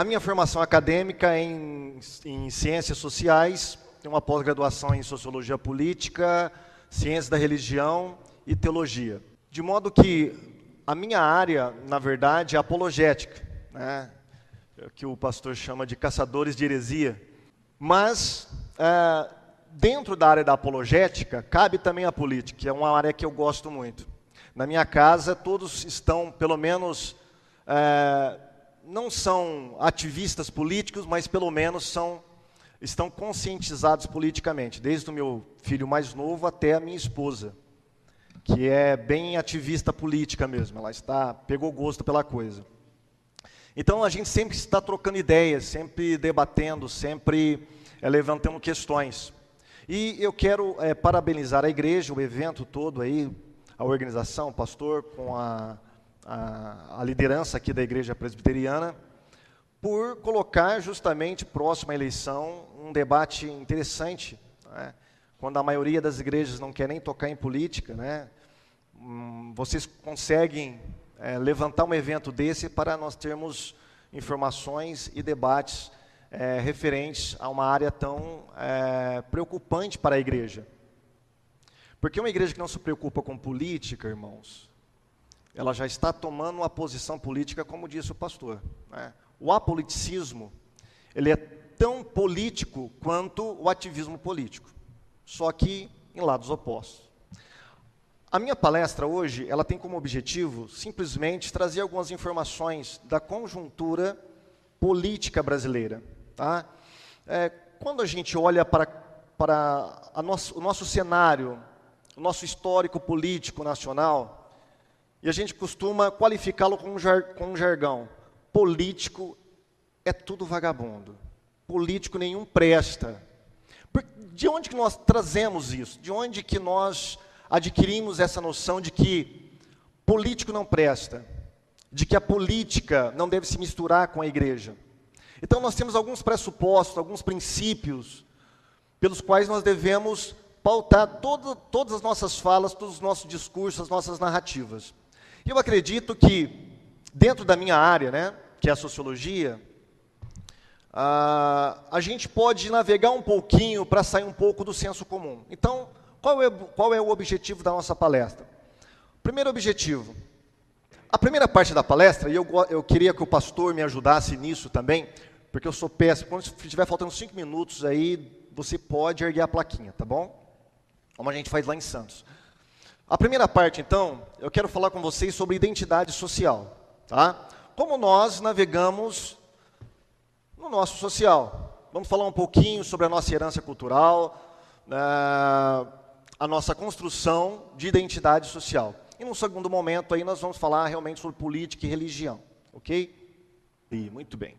A minha formação acadêmica é em Ciências Sociais, tenho uma pós-graduação em Sociologia Política, Ciências da Religião e Teologia. De modo que a minha área, na verdade, é apologética, né? Que o pastor chama de caçadores de heresia. Mas, dentro da área da apologética, cabe também a política, que é uma área que eu gosto muito. Na minha casa, todos estão, pelo menos, não são ativistas políticos, mas pelo menos estão conscientizados politicamente, desde o meu filho mais novo até a minha esposa, que é bem ativista política mesmo, ela pegou gosto pela coisa. Então a gente sempre está trocando ideias, sempre debatendo, sempre levantando questões. E eu quero parabenizar a igreja, o evento todo aí, a organização, o pastor, com a liderança aqui da igreja presbiteriana, por colocar justamente próximo à eleição um debate interessante, né? Quando a maioria das igrejas não quer nem tocar em política, né? Vocês conseguem levantar um evento desse para nós termos informações e debates referentes a uma área tão preocupante para a igreja. Porque uma igreja que não se preocupa com política, irmãos, ela já está tomando uma posição política, como disse o pastor, né? O apoliticismo, ele é tão político quanto o ativismo político, só que em lados opostos. A minha palestra hoje, ela tem como objetivo simplesmente trazer algumas informações da conjuntura política brasileira. Tá? Quando a gente olha para o nosso cenário, o nosso histórico político nacional, e a gente costuma qualificá-lo com um jargão: político é tudo vagabundo, político nenhum presta. De onde que nós trazemos isso? De onde que nós adquirimos essa noção de que político não presta, de que a política não deve se misturar com a igreja? Então nós temos alguns pressupostos, alguns princípios, pelos quais nós devemos pautar todas as nossas falas, todos os nossos discursos, as nossas narrativas. E eu acredito que, dentro da minha área, né, que é a sociologia, a gente pode navegar um pouquinho para sair um pouco do senso comum. Então, qual é o objetivo da nossa palestra? Primeiro objetivo. A primeira parte da palestra, e eu queria que o pastor me ajudasse nisso também, porque eu sou péssimo. Quando estiver faltando 5 minutos aí, você pode erguer a plaquinha, tá bom? Como a gente faz lá em Santos. A primeira parte, então, eu quero falar com vocês sobre identidade social, tá? Como nós navegamos no nosso social. Vamos falar um pouquinho sobre a nossa herança cultural, a nossa construção de identidade social. E num segundo momento aí nós vamos falar realmente sobre política e religião, ok? Muito bem.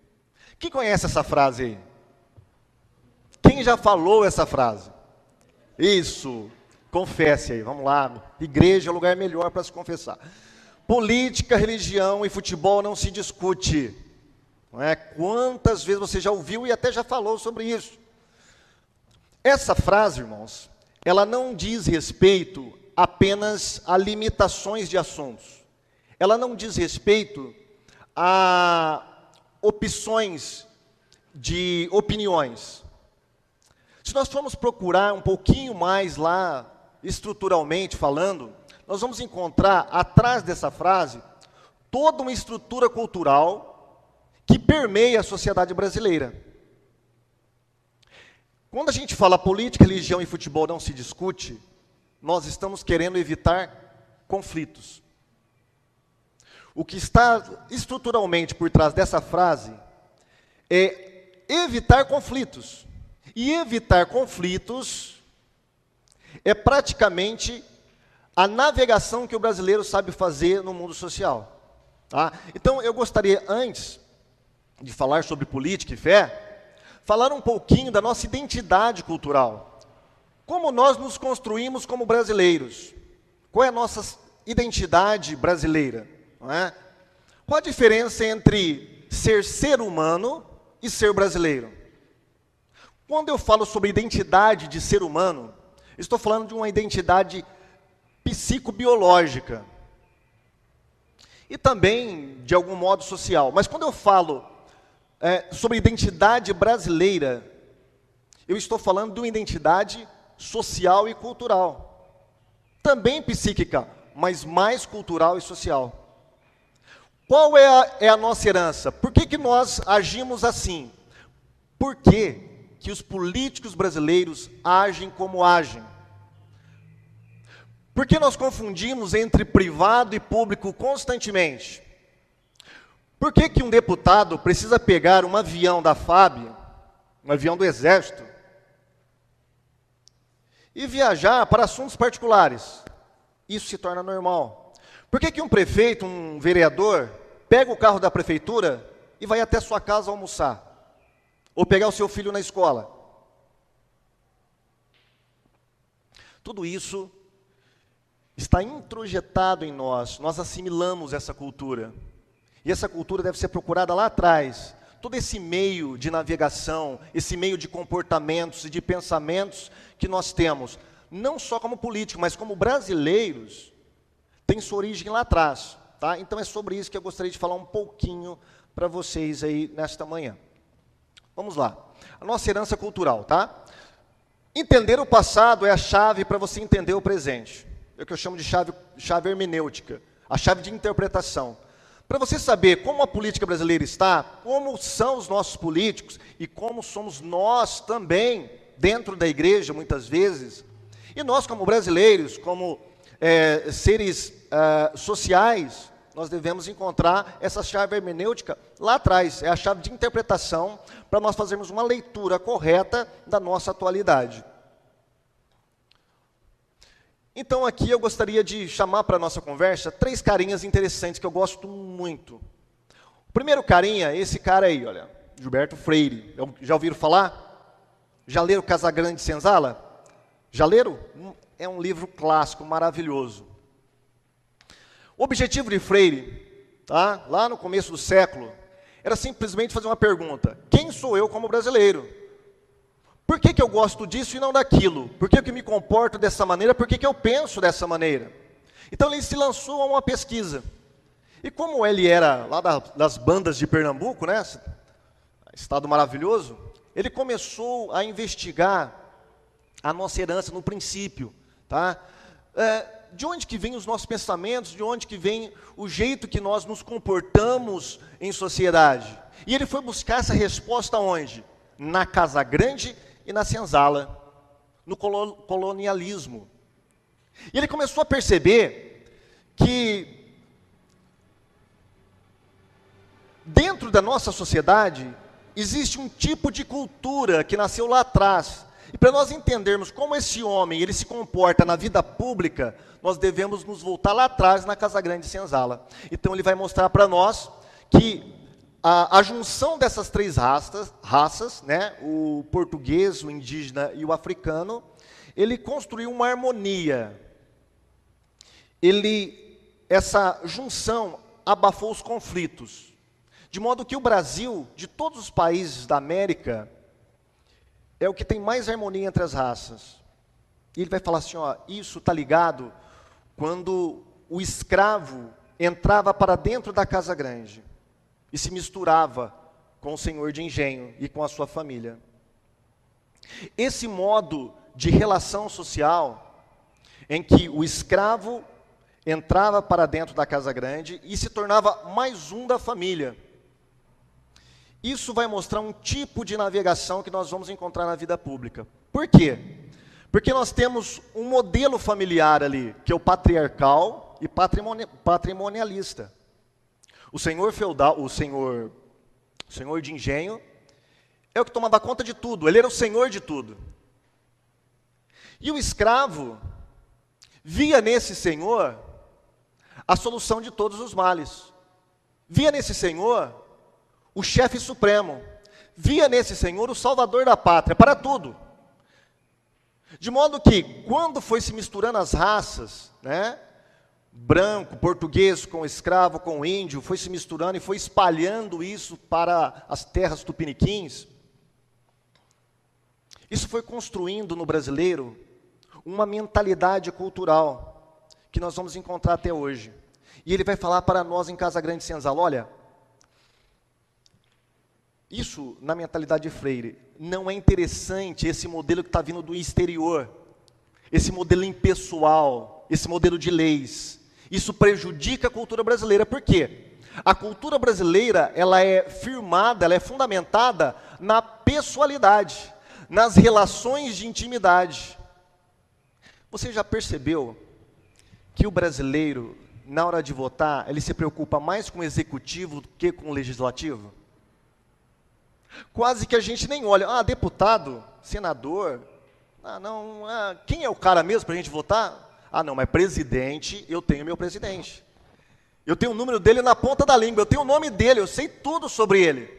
Quem conhece essa frase aí? Quem já falou essa frase? Isso, confesse aí, vamos lá. Igreja é o lugar melhor para se confessar. Política, religião e futebol não se discute. Não é? Quantas vezes você já ouviu e até já falou sobre isso? Essa frase, irmãos, ela não diz respeito apenas a limitações de assuntos. Ela não diz respeito a opções de opiniões. Se nós formos procurar um pouquinho mais lá, estruturalmente falando, nós vamos encontrar atrás dessa frase toda uma estrutura cultural que permeia a sociedade brasileira. Quando a gente fala política, religião e futebol não se discute, nós estamos querendo evitar conflitos. O que está estruturalmente por trás dessa frase é evitar conflitos. E evitar conflitos é praticamente a navegação que o brasileiro sabe fazer no mundo social. Tá? Então, eu gostaria, antes de falar sobre política e fé, falar um pouquinho da nossa identidade cultural. Como nós nos construímos como brasileiros? Qual é a nossa identidade brasileira? Não é? Qual a diferença entre ser humano e ser brasileiro? Quando eu falo sobre identidade de ser humano, estou falando de uma identidade psicobiológica e também de algum modo social. Mas quando eu falo sobre identidade brasileira, eu estou falando de uma identidade social e cultural. Também psíquica, mas mais cultural e social. Qual é a nossa herança? Por que nós agimos assim? Por que os políticos brasileiros agem como agem? Por que nós confundimos entre privado e público constantemente? Por que um deputado precisa pegar um avião da FAB, um avião do Exército, e viajar para assuntos particulares? Isso se torna normal. Por que um prefeito, um vereador, pega o carro da prefeitura e vai até sua casa almoçar? Ou pegar o seu filho na escola? Tudo isso está introjetado em nós assimilamos essa cultura. E essa cultura deve ser procurada lá atrás. Todo esse meio de navegação, esse meio de comportamentos e de pensamentos que nós temos, não só como políticos, mas como brasileiros, tem sua origem lá atrás. Tá? Então é sobre isso que eu gostaria de falar um pouquinho para vocês aí nesta manhã. Vamos lá. A nossa herança cultural, tá? Entender o passado é a chave para você entender o presente. É o que eu chamo de chave hermenêutica, a chave de interpretação. Para você saber como a política brasileira está, como são os nossos políticos e como somos nós também, dentro da igreja, muitas vezes, e nós como brasileiros, como seres sociais, nós devemos encontrar essa chave hermenêutica lá atrás, é a chave de interpretação para nós fazermos uma leitura correta da nossa atualidade. Então aqui eu gostaria de chamar para a nossa conversa 3 carinhas interessantes que eu gosto muito. O primeiro carinha, esse cara aí, olha, Gilberto Freire. Já ouviram falar? Já leram Casagrande Senzala? Já leram? É um livro clássico, maravilhoso. O objetivo de Freire, tá, lá no começo do século, era simplesmente fazer uma pergunta: quem sou eu como brasileiro? Por que eu gosto disso e não daquilo? Por que eu me comporto dessa maneira? Por que eu penso dessa maneira? Então ele se lançou a uma pesquisa. E como ele era lá das bandas de Pernambuco, né, estado maravilhoso, ele começou a investigar a nossa herança no princípio. Tá? De onde que vêm os nossos pensamentos? De onde que vem o jeito que nós nos comportamos em sociedade? E ele foi buscar essa resposta onde? Na Casagrande e na Senzala, no colonialismo. E ele começou a perceber que dentro da nossa sociedade existe um tipo de cultura que nasceu lá atrás. E para nós entendermos como esse homem ele se comporta na vida pública, nós devemos nos voltar lá atrás na Casagrande e Senzala. Então ele vai mostrar para nós que a junção dessas 3 raças, né, o português, o indígena e o africano, ele construiu uma harmonia. Essa junção abafou os conflitos. De modo que o Brasil, de todos os países da América, é o que tem mais harmonia entre as raças. E ele vai falar assim, ó, isso está ligado quando o escravo entrava para dentro da Casa Grande e se misturava com o senhor de engenho e com a sua família. Esse modo de relação social, em que o escravo entrava para dentro da Casa Grande e se tornava mais um da família. Isso vai mostrar um tipo de navegação que nós vamos encontrar na vida pública. Por quê? Porque nós temos um modelo familiar ali, que é o patriarcal e patrimonialista. O senhor feudal, o senhor de engenho, é o que tomava conta de tudo, ele era o senhor de tudo. E o escravo via nesse senhor a solução de todos os males. Via nesse senhor o chefe supremo. Via nesse senhor o salvador da pátria, para tudo. De modo que, quando foi se misturando as raças, né, branco, português com escravo, com índio, foi se misturando e foi espalhando isso para as terras tupiniquins, isso foi construindo no brasileiro uma mentalidade cultural que nós vamos encontrar até hoje. E ele vai falar para nós em Casagrande Senzala, olha, isso, na mentalidade de Freire, não é interessante esse modelo que está vindo do exterior, esse modelo impessoal, esse modelo de leis. Isso prejudica a cultura brasileira. Por quê? A cultura brasileira, ela é firmada, ela é fundamentada na pessoalidade, nas relações de intimidade. Você já percebeu que o brasileiro, na hora de votar, ele se preocupa mais com o executivo do que com o legislativo? Quase que a gente nem olha, deputado, senador, quem é o cara mesmo para a gente votar? Não, mas presidente, eu tenho meu presidente. Eu tenho o número dele na ponta da língua, eu tenho o nome dele, eu sei tudo sobre ele.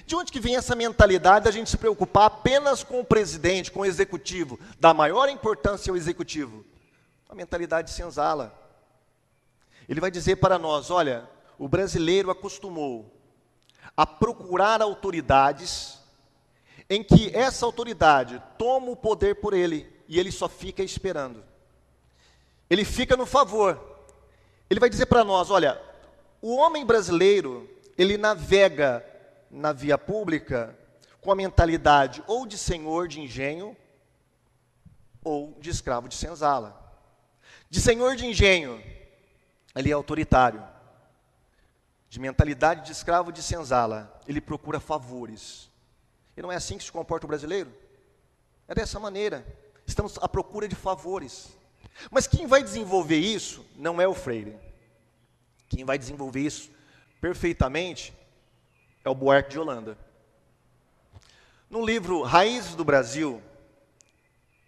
De onde que vem essa mentalidade da gente se preocupar apenas com o presidente, com o executivo, dar maior importância ao executivo? A mentalidade de senzala. Ele vai dizer para nós, olha, o brasileiro acostumou a procurar autoridades em que essa autoridade toma o poder por ele e ele só fica esperando. Ele fica no favor. Ele vai dizer para nós, olha, o homem brasileiro, ele navega na via pública com a mentalidade ou de senhor de engenho ou de escravo de senzala. De senhor de engenho, ele é autoritário. De mentalidade de escravo de senzala, ele procura favores. E não é assim que se comporta o brasileiro? É dessa maneira. Estamos à procura de favores. Mas quem vai desenvolver isso não é o Freire. Quem vai desenvolver isso perfeitamente é o Buarque de Holanda. No livro Raízes do Brasil,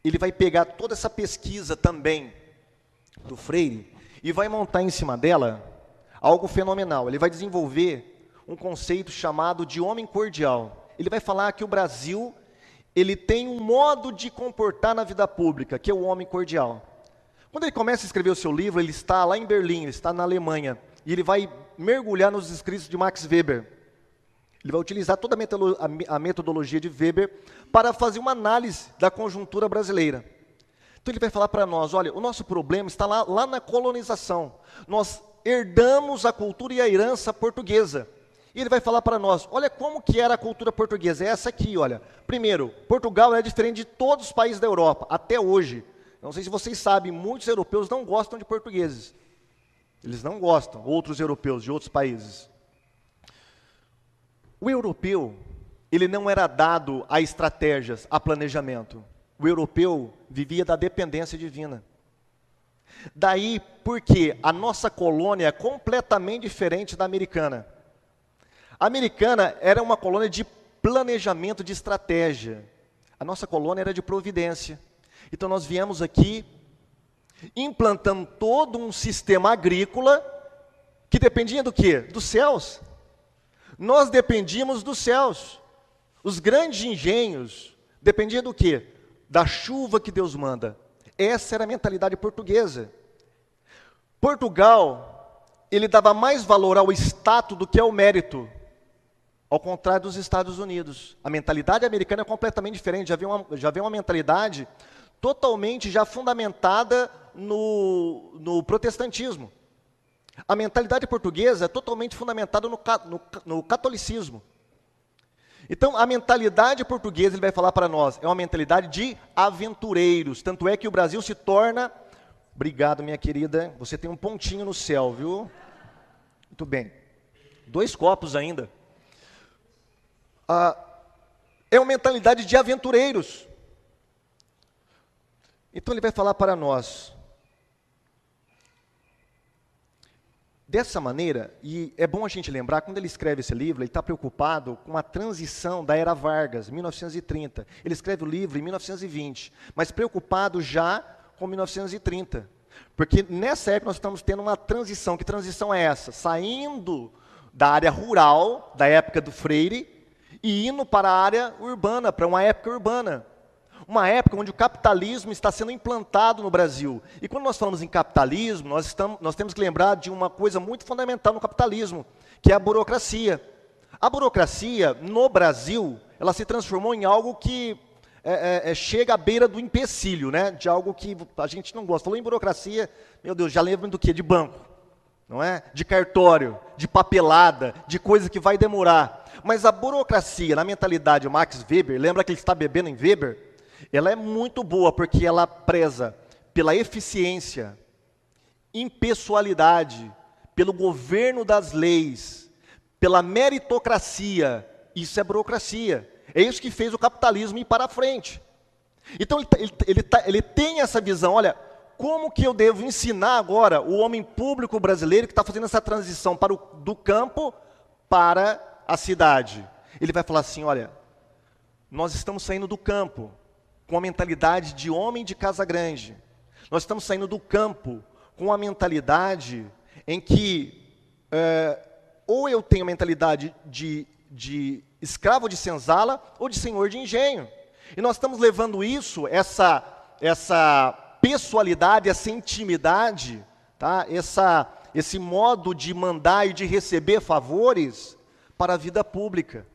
ele vai pegar toda essa pesquisa também do Freire e vai montar em cima dela algo fenomenal. Ele vai desenvolver um conceito chamado de homem cordial. Ele vai falar que o Brasil, ele tem um modo de comportar na vida pública, que é o homem cordial. Quando ele começa a escrever o seu livro, ele está lá em Berlim, ele está na Alemanha, e ele vai mergulhar nos escritos de Max Weber. Ele vai utilizar toda a metodologia de Weber para fazer uma análise da conjuntura brasileira. Então ele vai falar para nós, olha, o nosso problema está lá na colonização. Nós herdamos a cultura e a herança portuguesa. E ele vai falar para nós, olha como que era a cultura portuguesa, é essa aqui, olha. Primeiro, Portugal é diferente de todos os países da Europa, até hoje. Não sei se vocês sabem, muitos europeus não gostam de portugueses. Eles não gostam, outros europeus de outros países. O europeu, ele não era dado a estratégias, a planejamento. O europeu vivia da dependência divina. Daí, porque a nossa colônia é completamente diferente da americana. A americana era uma colônia de planejamento, de estratégia. A nossa colônia era de providência. Então nós viemos aqui, implantamos todo um sistema agrícola que dependia do quê? Dos céus. Nós dependíamos dos céus. Os grandes engenhos dependiam do quê? Da chuva que Deus manda. Essa era a mentalidade portuguesa. Portugal, ele dava mais valor ao status do que ao mérito. Ao contrário dos Estados Unidos. A mentalidade americana é completamente diferente. Já vem uma mentalidade totalmente já fundamentada no protestantismo. A mentalidade portuguesa é totalmente fundamentada no catolicismo. Então, a mentalidade portuguesa, ele vai falar para nós, é uma mentalidade de aventureiros. Tanto é que o Brasil se torna... Obrigado, minha querida. Você tem um pontinho no céu, viu? Muito bem. 2 copos ainda. É uma mentalidade de aventureiros. Então, ele vai falar para nós... Dessa maneira, e é bom a gente lembrar, quando ele escreve esse livro, ele está preocupado com a transição da Era Vargas, 1930. Ele escreve o livro em 1920, mas preocupado já com 1930. Porque nessa época nós estamos tendo uma transição. Que transição é essa? Saindo da área rural, da época do Freire, e indo para a área urbana, para uma época urbana. Uma época onde o capitalismo está sendo implantado no Brasil. E quando nós falamos em capitalismo, nós temos que lembrar de uma coisa muito fundamental no capitalismo, que é a burocracia. A burocracia, no Brasil, ela se transformou em algo que chega à beira do empecilho, né? De algo que a gente não gosta. Falou em burocracia, meu Deus, já lembra do quê? De banco. não é? De cartório, de papelada, de coisa que vai demorar. Mas a burocracia, na mentalidade do Max Weber, lembra que ele está bebendo em Weber? Ela é muito boa porque ela preza pela eficiência, impessoalidade, pelo governo das leis, pela meritocracia. Isso é burocracia. É isso que fez o capitalismo ir para a frente. Então ele tem essa visão, olha, como que eu devo ensinar agora o homem público brasileiro que está fazendo essa transição do campo para a cidade? Ele vai falar assim, olha, nós estamos saindo do campo com a mentalidade de homem de casa grande. Nós estamos saindo do campo com a mentalidade em que ou eu tenho a mentalidade de escravo de senzala ou de senhor de engenho. E nós estamos levando isso, essa pessoalidade, essa intimidade, tá? Esse modo de mandar e de receber favores para a vida pública.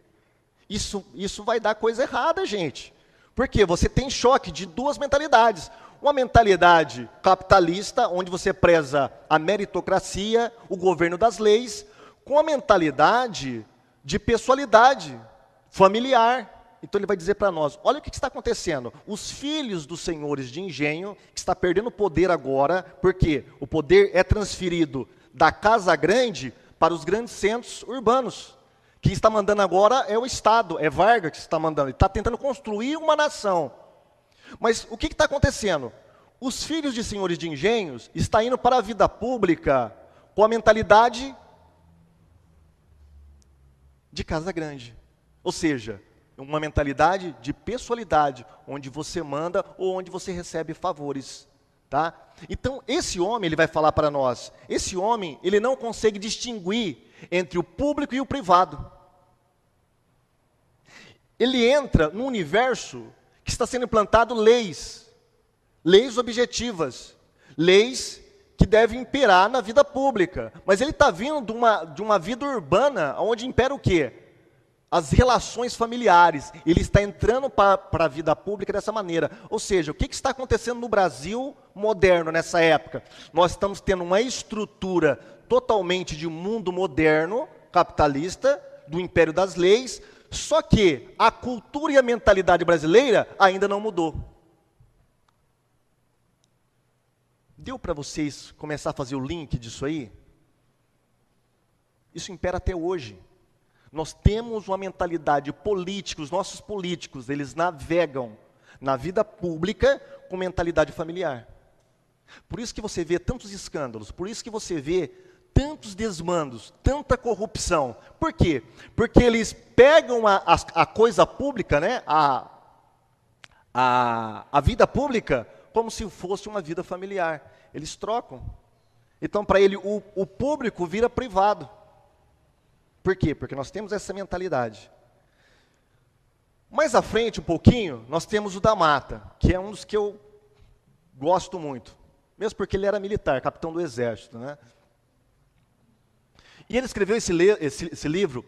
Isso vai dar coisa errada, gente. Porque você tem choque de duas mentalidades. Uma mentalidade capitalista, onde você preza a meritocracia, o governo das leis, com a mentalidade de pessoalidade familiar. Então ele vai dizer para nós, olha o que está acontecendo. Os filhos dos senhores de engenho, que está perdendo poder agora, porque o poder é transferido da casa grande para os grandes centros urbanos. Quem está mandando agora é o Estado, é Vargas que está mandando. Ele está tentando construir uma nação. Mas o que está acontecendo? Os filhos de senhores de engenhos estão indo para a vida pública com a mentalidade de casa grande. Ou seja, uma mentalidade de pessoalidade, onde você manda ou onde você recebe favores. Tá? Então, esse homem, ele vai falar para nós, esse homem, ele não consegue distinguir entre o público e o privado. Ele entra num universo que está sendo implantado leis objetivas, leis que devem imperar na vida pública. Mas ele está vindo de uma vida urbana, onde impera o quê? As relações familiares. Ele está entrando para a vida pública dessa maneira. Ou seja, o que está acontecendo no Brasil moderno nessa época? Nós estamos tendo uma estrutura totalmente de mundo moderno, capitalista, do império das leis, só que a cultura e a mentalidade brasileira ainda não mudou. Deu para vocês começar a fazer o link disso aí? Isso impera até hoje. Nós temos uma mentalidade política, os nossos políticos, eles navegam na vida pública com mentalidade familiar. Por isso que você vê tantos escândalos, por isso que você vê tantos desmandos, tanta corrupção. Por quê? Porque eles pegam a coisa pública, né, a vida pública, como se fosse uma vida familiar. Eles trocam. Então, para ele, o público vira privado. Por quê? Porque nós temos essa mentalidade. Mais à frente, um pouquinho, nós temos o da Mata, que é um dos que eu gosto muito. Mesmo porque ele era militar, capitão do exército, né? E ele escreveu esse livro,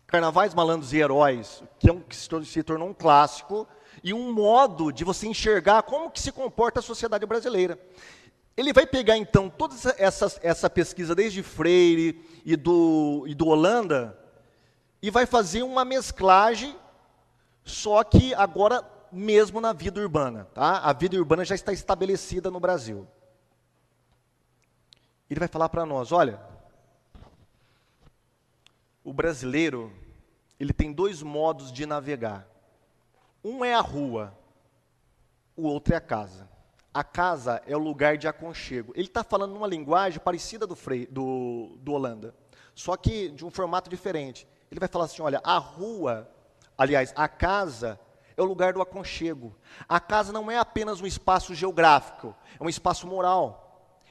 Carnavais, Malandros e Heróis, que se tornou um clássico, e um modo de você enxergar como que se comporta a sociedade brasileira. Ele vai pegar, então, toda essa pesquisa, desde Freire e do Holanda, e vai fazer uma mesclagem, só que agora mesmo na vida urbana. Tá? A vida urbana já está estabelecida no Brasil. Ele vai falar para nós, olha, o brasileiro, ele tem dois modos de navegar. Um é a rua, o outro é a casa. A casa é o lugar de aconchego. Ele está falando numa linguagem parecida do Holanda, só que de um formato diferente. Ele vai falar assim, olha, a rua, aliás, a casa é o lugar do aconchego. A casa não é apenas um espaço geográfico, é um espaço moral.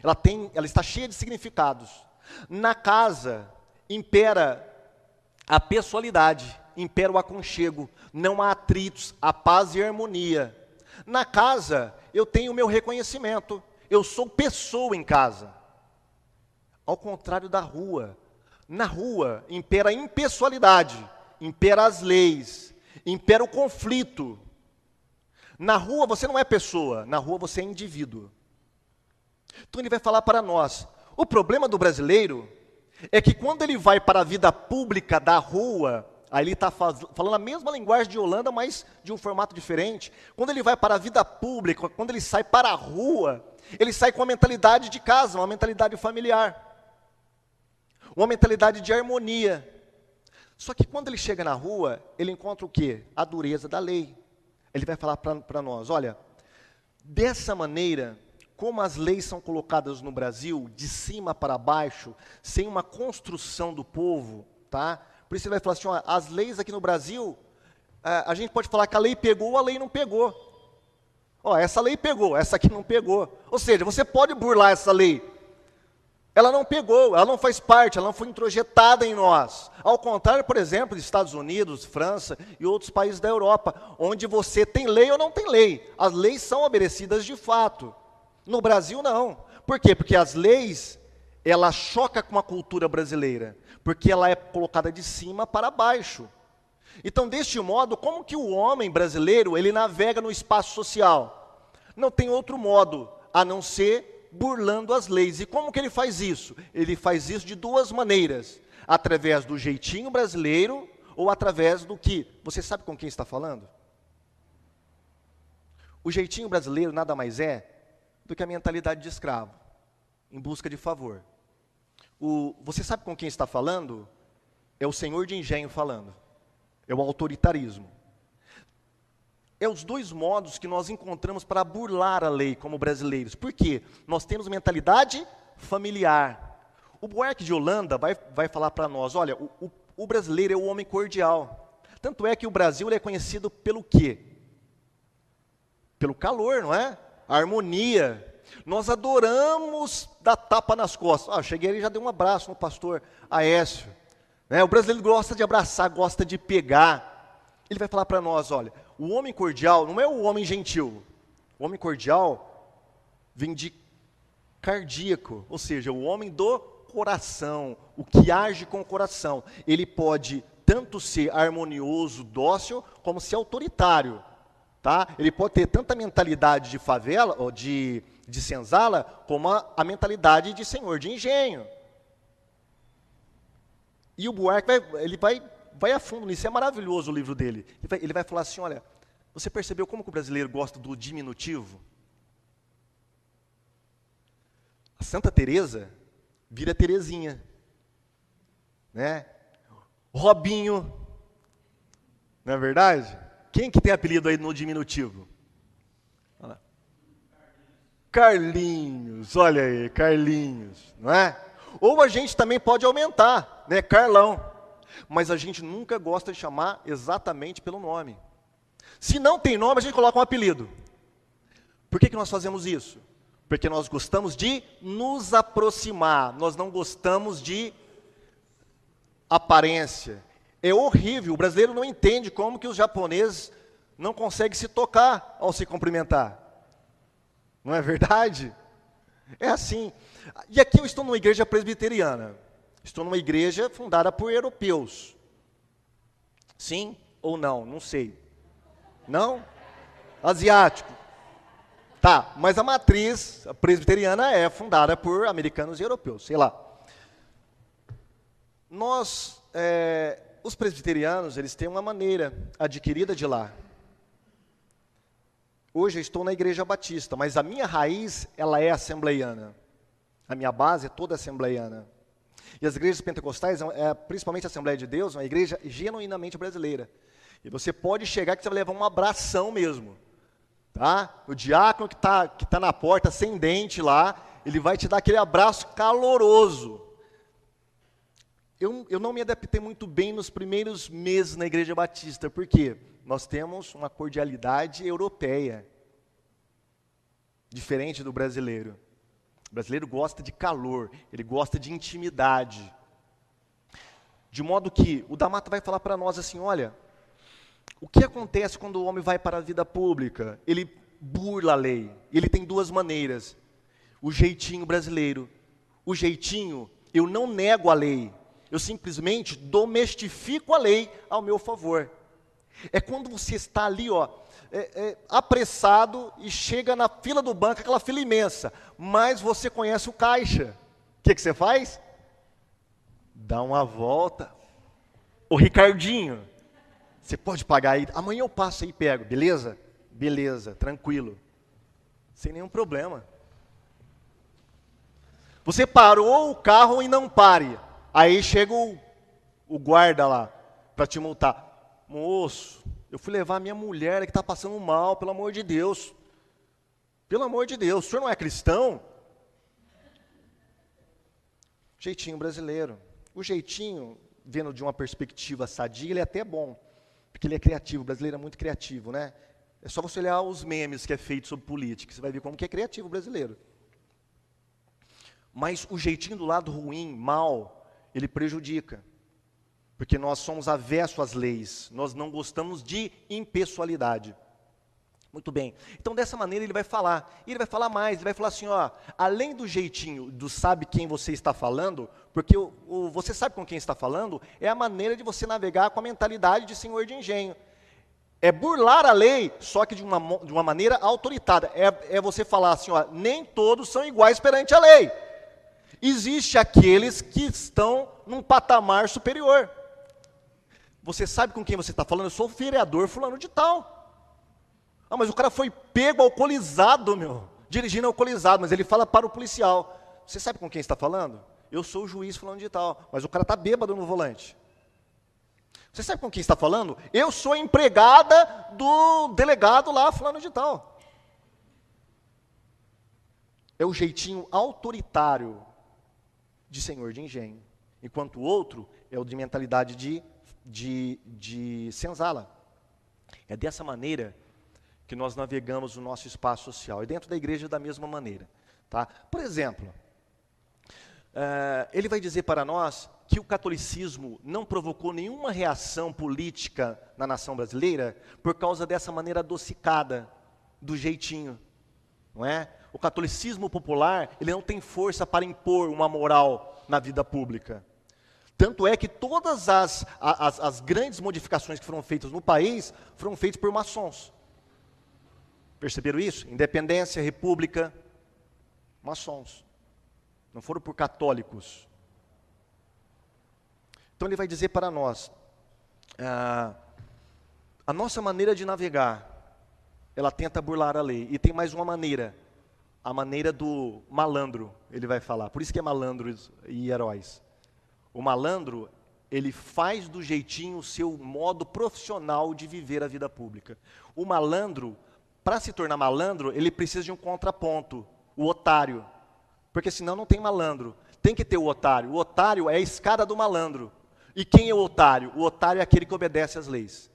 Ela está cheia de significados. Na casa, impera a pessoalidade, impera o aconchego, não há atritos, há paz e harmonia. Na casa, eu tenho o meu reconhecimento, eu sou pessoa em casa. Ao contrário da rua. Na rua, impera a impessoalidade, impera as leis, impera o conflito. Na rua, você não é pessoa, na rua você é indivíduo. Então ele vai falar para nós. O problema do brasileiro é que quando ele vai para a vida pública da rua, aí ele está falando a mesma linguagem de Holanda, mas de um formato diferente. Quando ele vai para a vida pública, quando ele sai para a rua, ele sai com uma mentalidade de casa, uma mentalidade familiar. Uma mentalidade de harmonia. Só que quando ele chega na rua, ele encontra o quê? A dureza da lei. Ele vai falar para nós, olha, dessa maneira, como as leis são colocadas no Brasil, de cima para baixo, sem uma construção do povo, tá? Por isso ele vai falar assim, ó, as leis aqui no Brasil, a gente pode falar que a lei pegou ou a lei não pegou. Ó, essa lei pegou, essa aqui não pegou. Ou seja, você pode burlar essa lei. Ela não pegou, ela não faz parte, ela não foi introjetada em nós. Ao contrário, por exemplo, dos Estados Unidos, França e outros países da Europa, onde você tem lei ou não tem lei. As leis são obedecidas de fato. No Brasil, não. Por quê? Porque as leis, ela choca com a cultura brasileira, porque ela é colocada de cima para baixo. Então, deste modo, como que o homem brasileiro, ele navega no espaço social? Não tem outro modo, a não ser burlando as leis. E como que ele faz isso? Ele faz isso de duas maneiras. Através do jeitinho brasileiro ou através do que? Você sabe com quem está falando? O jeitinho brasileiro nada mais é do que a mentalidade de escravo, em busca de favor. Você sabe com quem está falando? É o senhor de engenho falando. É o autoritarismo. É os dois modos que nós encontramos para burlar a lei como brasileiros. Por quê? Nós temos mentalidade familiar. O Buarque de Holanda vai falar para nós, olha, o brasileiro é o homem cordial. Tanto é que o Brasil ele é conhecido pelo quê? Pelo calor, não é? A harmonia. Nós adoramos dar tapa nas costas. Eu cheguei ali e já dei um abraço no pastor Aécio. O brasileiro gosta de abraçar, gosta de pegar. Ele vai falar para nós, olha, o homem cordial não é o homem gentil. O homem cordial vem de cardíaco, ou seja, o homem do coração, o que age com o coração. Ele pode tanto ser harmonioso, dócil, como ser autoritário. Tá? Ele pode ter tanta mentalidade de favela, ou de senzala, como a mentalidade de senhor de engenho. E o Buarque vai a fundo nisso, é maravilhoso o livro dele. Ele vai falar assim, olha, você percebeu como que o brasileiro gosta do diminutivo? A Santa Teresa vira Terezinha, né? Robinho, não é verdade? Quem que tem apelido aí no diminutivo? Olha lá. Carlinhos, olha aí, Carlinhos, não é? Ou a gente também pode aumentar, né? Carlão. Mas a gente nunca gosta de chamar exatamente pelo nome. Se não tem nome, a gente coloca um apelido. Por que nós fazemos isso? Porque nós gostamos de nos aproximar, nós não gostamos de aparência. É horrível, o brasileiro não entende como que os japoneses não conseguem se tocar ao se cumprimentar. Não é verdade? É assim. E aqui eu estou numa igreja presbiteriana. Estou numa igreja fundada por europeus. Sim ou não? Não sei. Não? Asiático. Tá, mas a matriz presbiteriana é fundada por americanos e europeus, sei lá. Os presbiterianos, eles têm uma maneira adquirida de lá. Hoje eu estou na igreja batista, mas a minha raiz, ela é assembleiana. A minha base é toda assembleiana. E as igrejas pentecostais, principalmente a Assembleia de Deus, é uma igreja genuinamente brasileira. E você pode chegar que você vai levar um abração mesmo. Tá? O diácono que tá na porta, sem dente lá, ele vai te dar aquele abraço caloroso. Eu não me adaptei muito bem nos primeiros meses na igreja batista, porque nós temos uma cordialidade europeia, diferente do brasileiro. O brasileiro gosta de calor, ele gosta de intimidade. De modo que o Damata vai falar para nós assim, olha, o que acontece quando o homem vai para a vida pública? Ele burla a lei. Ele tem duas maneiras. O jeitinho brasileiro. O jeitinho, eu não nego a lei. Eu simplesmente domestifico a lei ao meu favor. É quando você está ali, ó, apressado e chega na fila do banco, aquela fila imensa, mas você conhece o caixa. O que você faz? Dá uma volta. Ô Ricardinho, você pode pagar aí? Amanhã eu passo aí e pego, beleza? Beleza, tranquilo. Sem nenhum problema. Você parou o carro e não pare. Aí chega o guarda lá para te multar. Moço, eu fui levar a minha mulher que está passando mal, pelo amor de Deus. Pelo amor de Deus, o senhor não é cristão? Jeitinho brasileiro. O jeitinho, vendo de uma perspectiva sadia, ele é até bom. Porque ele é criativo, o brasileiro é muito criativo, né? É só você olhar os memes que é feito sobre política, você vai ver como que é criativo o brasileiro. Mas o jeitinho do lado ruim, mal, ele prejudica. Porque nós somos avessos às leis, nós não gostamos de impessoalidade. Muito bem. Então, dessa maneira, ele vai falar. E ele vai falar mais, ele vai falar assim, ó, além do jeitinho, do sabe quem você está falando, porque você sabe com quem está falando, é a maneira de você navegar com a mentalidade de senhor de engenho. É burlar a lei, só que de uma maneira autoritária. É você falar assim, ó, nem todos são iguais perante a lei. Existe aqueles que estão num patamar superior. Você sabe com quem você está falando? Eu sou o vereador fulano de tal. Ah, mas o cara foi pego alcoolizado, dirigindo alcoolizado, mas ele fala para o policial. Você sabe com quem está falando? Eu sou o juiz fulano de tal, mas o cara está bêbado no volante. Você sabe com quem está falando? Eu sou a empregada do delegado lá fulano de tal. É o jeitinho autoritário de senhor de engenho, enquanto o outro é o de mentalidade de senzala. É dessa maneira que nós navegamos o nosso espaço social, e dentro da igreja da mesma maneira. Tá? Por exemplo, ele vai dizer para nós que o catolicismo não provocou nenhuma reação política na nação brasileira por causa dessa maneira adocicada, do jeitinho. Não é? O catolicismo popular, ele não tem força para impor uma moral na vida pública. Tanto é que todas as grandes modificações que foram feitas no país foram feitas por maçons. Perceberam isso? Independência, república, maçons. Não foram por católicos. Então ele vai dizer para nós, a nossa maneira de navegar, ela tenta burlar a lei. E tem mais uma maneira, a maneira do malandro, ele vai falar. Por isso que é malandros e heróis. O malandro, ele faz do jeitinho o seu modo profissional de viver a vida pública. O malandro, para se tornar malandro, ele precisa de um contraponto, o otário. Porque senão não tem malandro. Tem que ter o otário. O otário é a escada do malandro. E quem é o otário? O otário é aquele que obedece às leis.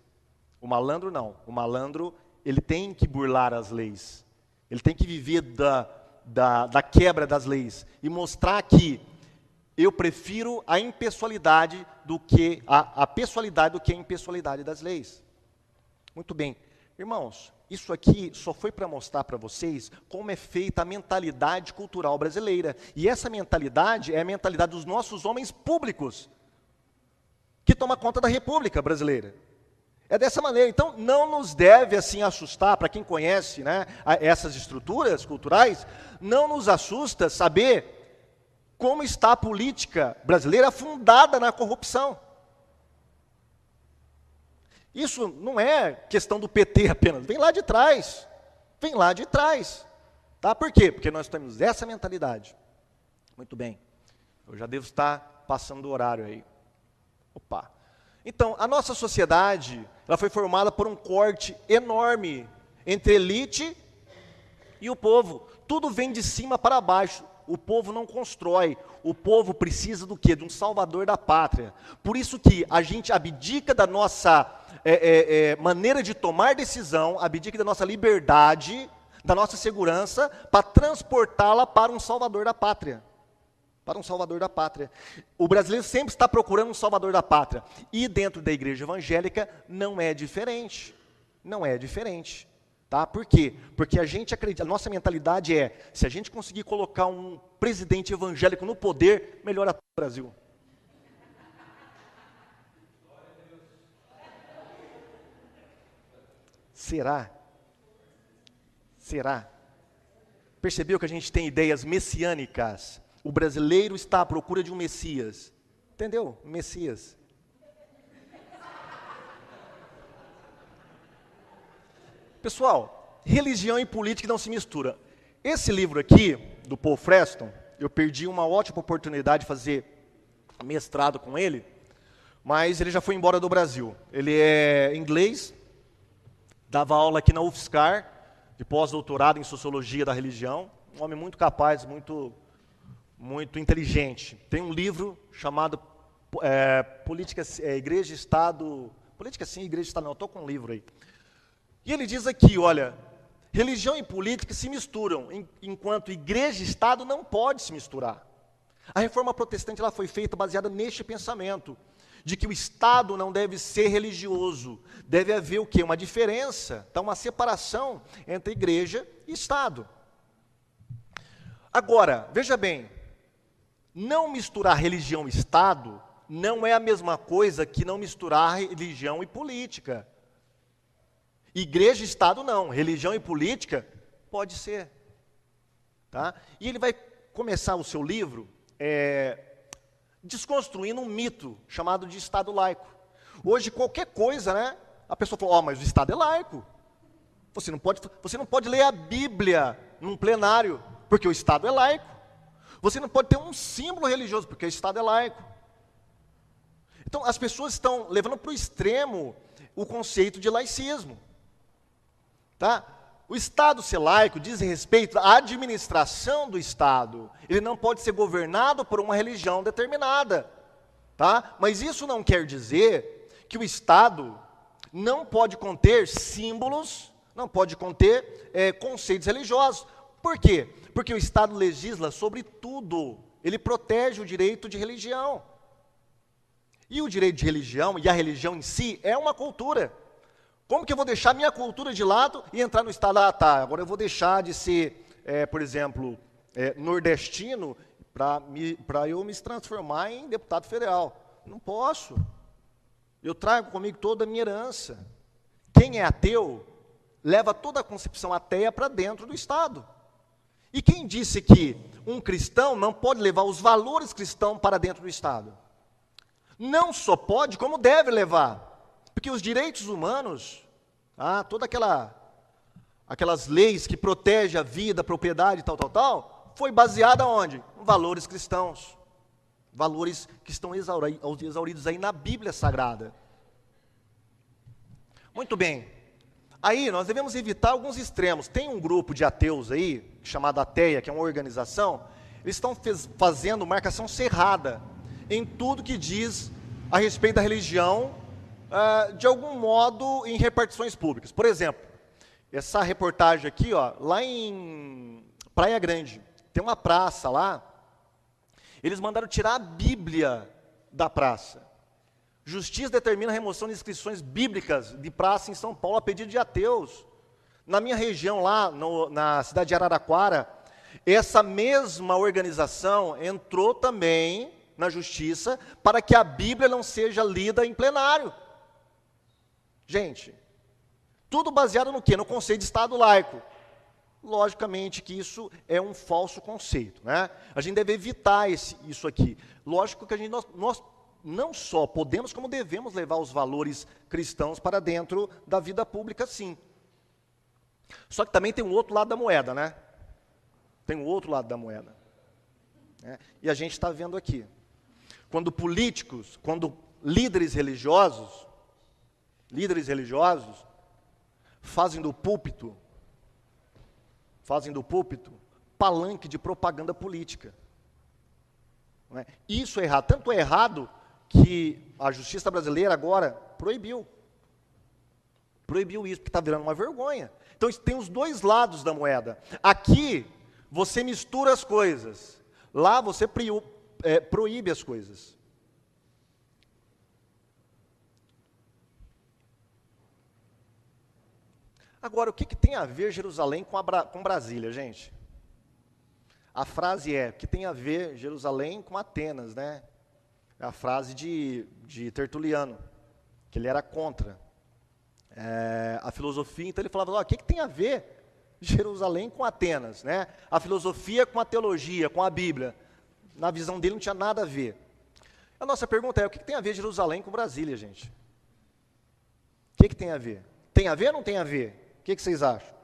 O malandro não. O malandro, ele tem que burlar as leis. Ele tem que viver da quebra das leis. E mostrar que eu prefiro a impessoalidade do que a pessoalidade do que a impessoalidade das leis. Muito bem. Irmãos, isso aqui só foi para mostrar para vocês como é feita a mentalidade cultural brasileira. E essa mentalidade é a mentalidade dos nossos homens públicos, que toma conta da República Brasileira. É dessa maneira. Então, não nos deve assim assustar, para quem conhece, né, essas estruturas culturais, não nos assusta saber como está a política brasileira fundada na corrupção. Isso não é questão do PT apenas, vem lá de trás. Vem lá de trás. Tá? Por quê? Porque nós temos essa mentalidade. Muito bem. Eu já devo estar passando do horário aí. Opa. Então, a nossa sociedade, ela foi formada por um corte enorme entre elite e o povo. Tudo vem de cima para baixo. O povo não constrói. O povo precisa do quê? De um salvador da pátria. Por isso que a gente abdica da nossa maneira de tomar decisão, abdica da nossa liberdade, da nossa segurança, para transportá-la para um salvador da pátria. Para um salvador da pátria. O brasileiro sempre está procurando um salvador da pátria. E dentro da igreja evangélica não é diferente. Não é diferente. Tá? Por quê? Porque a gente acredita, a nossa mentalidade é, se a gente conseguir colocar um presidente evangélico no poder, melhora todo o Brasil. Será Será? Percebeu que a gente tem ideias messiânicas? O brasileiro está à procura de um Messias. Entendeu? Messias. Pessoal, religião e política não se misturam. Esse livro aqui, do Paul Freston, eu perdi uma ótima oportunidade de fazer mestrado com ele, mas ele já foi embora do Brasil. Ele é inglês, dava aula aqui na UFSCar, de pós-doutorado em Sociologia da Religião, um homem muito capaz, muito inteligente. Tem um livro chamado Política, Igreja e Estado... Política sim, Igreja e Estado não, eu estou com um livro aí. E ele diz aqui, olha, religião e política se misturam, enquanto igreja e Estado não pode se misturar. A reforma protestante ela foi feita baseada neste pensamento, de que o Estado não deve ser religioso. Deve haver o quê? Uma diferença, então uma separação entre igreja e Estado. Agora, veja bem, não misturar religião e Estado não é a mesma coisa que não misturar religião e política. Igreja e Estado não, religião e política pode ser. Tá? E ele vai começar o seu livro desconstruindo um mito chamado de Estado laico. Hoje, qualquer coisa, né? A pessoa fala, mas o Estado é laico. Você não pode ler a Bíblia num plenário, porque o Estado é laico. Você não pode ter um símbolo religioso, porque o Estado é laico. Então, as pessoas estão levando para o extremo o conceito de laicismo. Tá? O Estado ser laico diz respeito à administração do Estado. Ele não pode ser governado por uma religião determinada. Tá? Mas isso não quer dizer que o Estado não pode conter símbolos, não pode conter conceitos religiosos. Por quê? Porque o Estado legisla sobre tudo. Ele protege o direito de religião. E o direito de religião e a religião em si é uma cultura. Como que eu vou deixar minha cultura de lado e entrar no Estado? Ah, tá, agora eu vou deixar de ser, por exemplo, nordestino para eu me transformar em deputado federal. Não posso. Eu trago comigo toda a minha herança. Quem é ateu, leva toda a concepção ateia para dentro do Estado. E quem disse que um cristão não pode levar os valores cristãos para dentro do Estado? Não só pode, como deve levar. Porque os direitos humanos, todas aquelas leis que protegem a vida, a propriedade, tal, foi baseada onde? Em valores cristãos. Valores que estão exauridos aí na Bíblia Sagrada. Muito bem. Aí nós devemos evitar alguns extremos. Tem um grupo de ateus aí, chamado Ateia, que é uma organização, eles estão fazendo marcação cerrada em tudo que diz a respeito da religião, de algum modo, em repartições públicas. Por exemplo, essa reportagem aqui, lá em Praia Grande, tem uma praça lá, eles mandaram tirar a Bíblia da praça. Justiça determina a remoção de inscrições bíblicas de praça em São Paulo a pedido de ateus. Na minha região lá, na cidade de Araraquara, essa mesma organização entrou também na justiça para que a Bíblia não seja lida em plenário. Gente, tudo baseado no quê? No conceito de Estado laico. Logicamente que isso é um falso conceito, né? A gente deve evitar isso aqui. Lógico que nós não só podemos, como devemos levar os valores cristãos para dentro da vida pública, sim. Só que também tem um outro lado da moeda, né? Tem um outro lado da moeda. Né? E a gente está vendo aqui. Quando políticos, quando líderes religiosos, fazem do púlpito palanque de propaganda política. Não é? Isso é errado. Tanto é errado que a justiça brasileira agora proibiu isso, porque está virando uma vergonha. Então, tem os dois lados da moeda. Aqui, você mistura as coisas. Lá, você proíbe as coisas. Agora, o que tem a ver Jerusalém com Brasília, gente? A frase o que tem a ver Jerusalém com Atenas, né? É a frase de Tertuliano, que ele era contra a filosofia. Então ele falava, o que tem a ver Jerusalém com Atenas, né? A filosofia com a teologia, com a Bíblia. Na visão dele não tinha nada a ver. A nossa pergunta é, o que tem a ver Jerusalém com Brasília, gente? O que tem a ver? Tem a ver ou não tem a ver? O que vocês acham?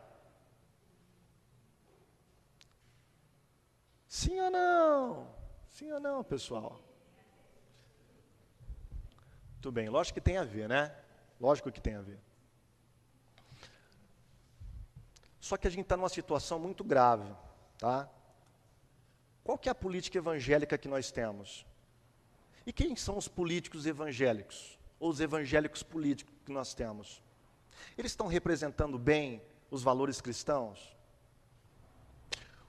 Sim ou não? Sim ou não, pessoal? Tudo bem, lógico que tem a ver, né? Lógico que tem a ver. Só que a gente está numa situação muito grave, tá? Qual que é a política evangélica que nós temos? E quem são os políticos evangélicos? Ou os evangélicos políticos que nós temos? Eles estão representando bem os valores cristãos?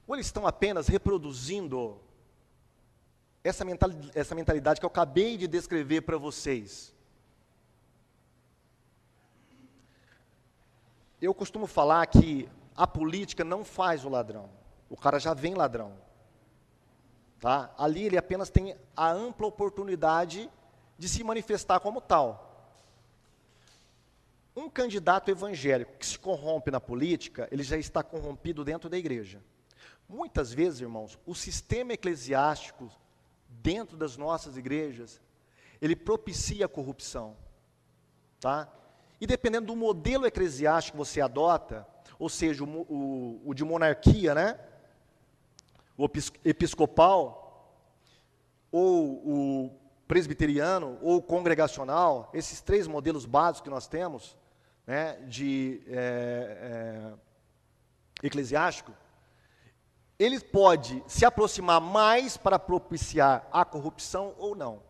Ou eles estão apenas reproduzindo essa mentalidade que eu acabei de descrever para vocês? Eu costumo falar que a política não faz o ladrão. O cara já vem ladrão. Tá? Ali ele apenas tem a ampla oportunidade de se manifestar como tal. Um candidato evangélico que se corrompe na política, ele já está corrompido dentro da igreja. Muitas vezes, irmãos, o sistema eclesiástico dentro das nossas igrejas, ele propicia a corrupção. Tá? E dependendo do modelo eclesiástico que você adota, ou seja, o de monarquia, né? O episcopal, ou o presbiteriano, ou o congregacional, esses três modelos básicos que nós temos, né, de eclesiástico, ele pode se aproximar mais para propiciar a corrupção ou não.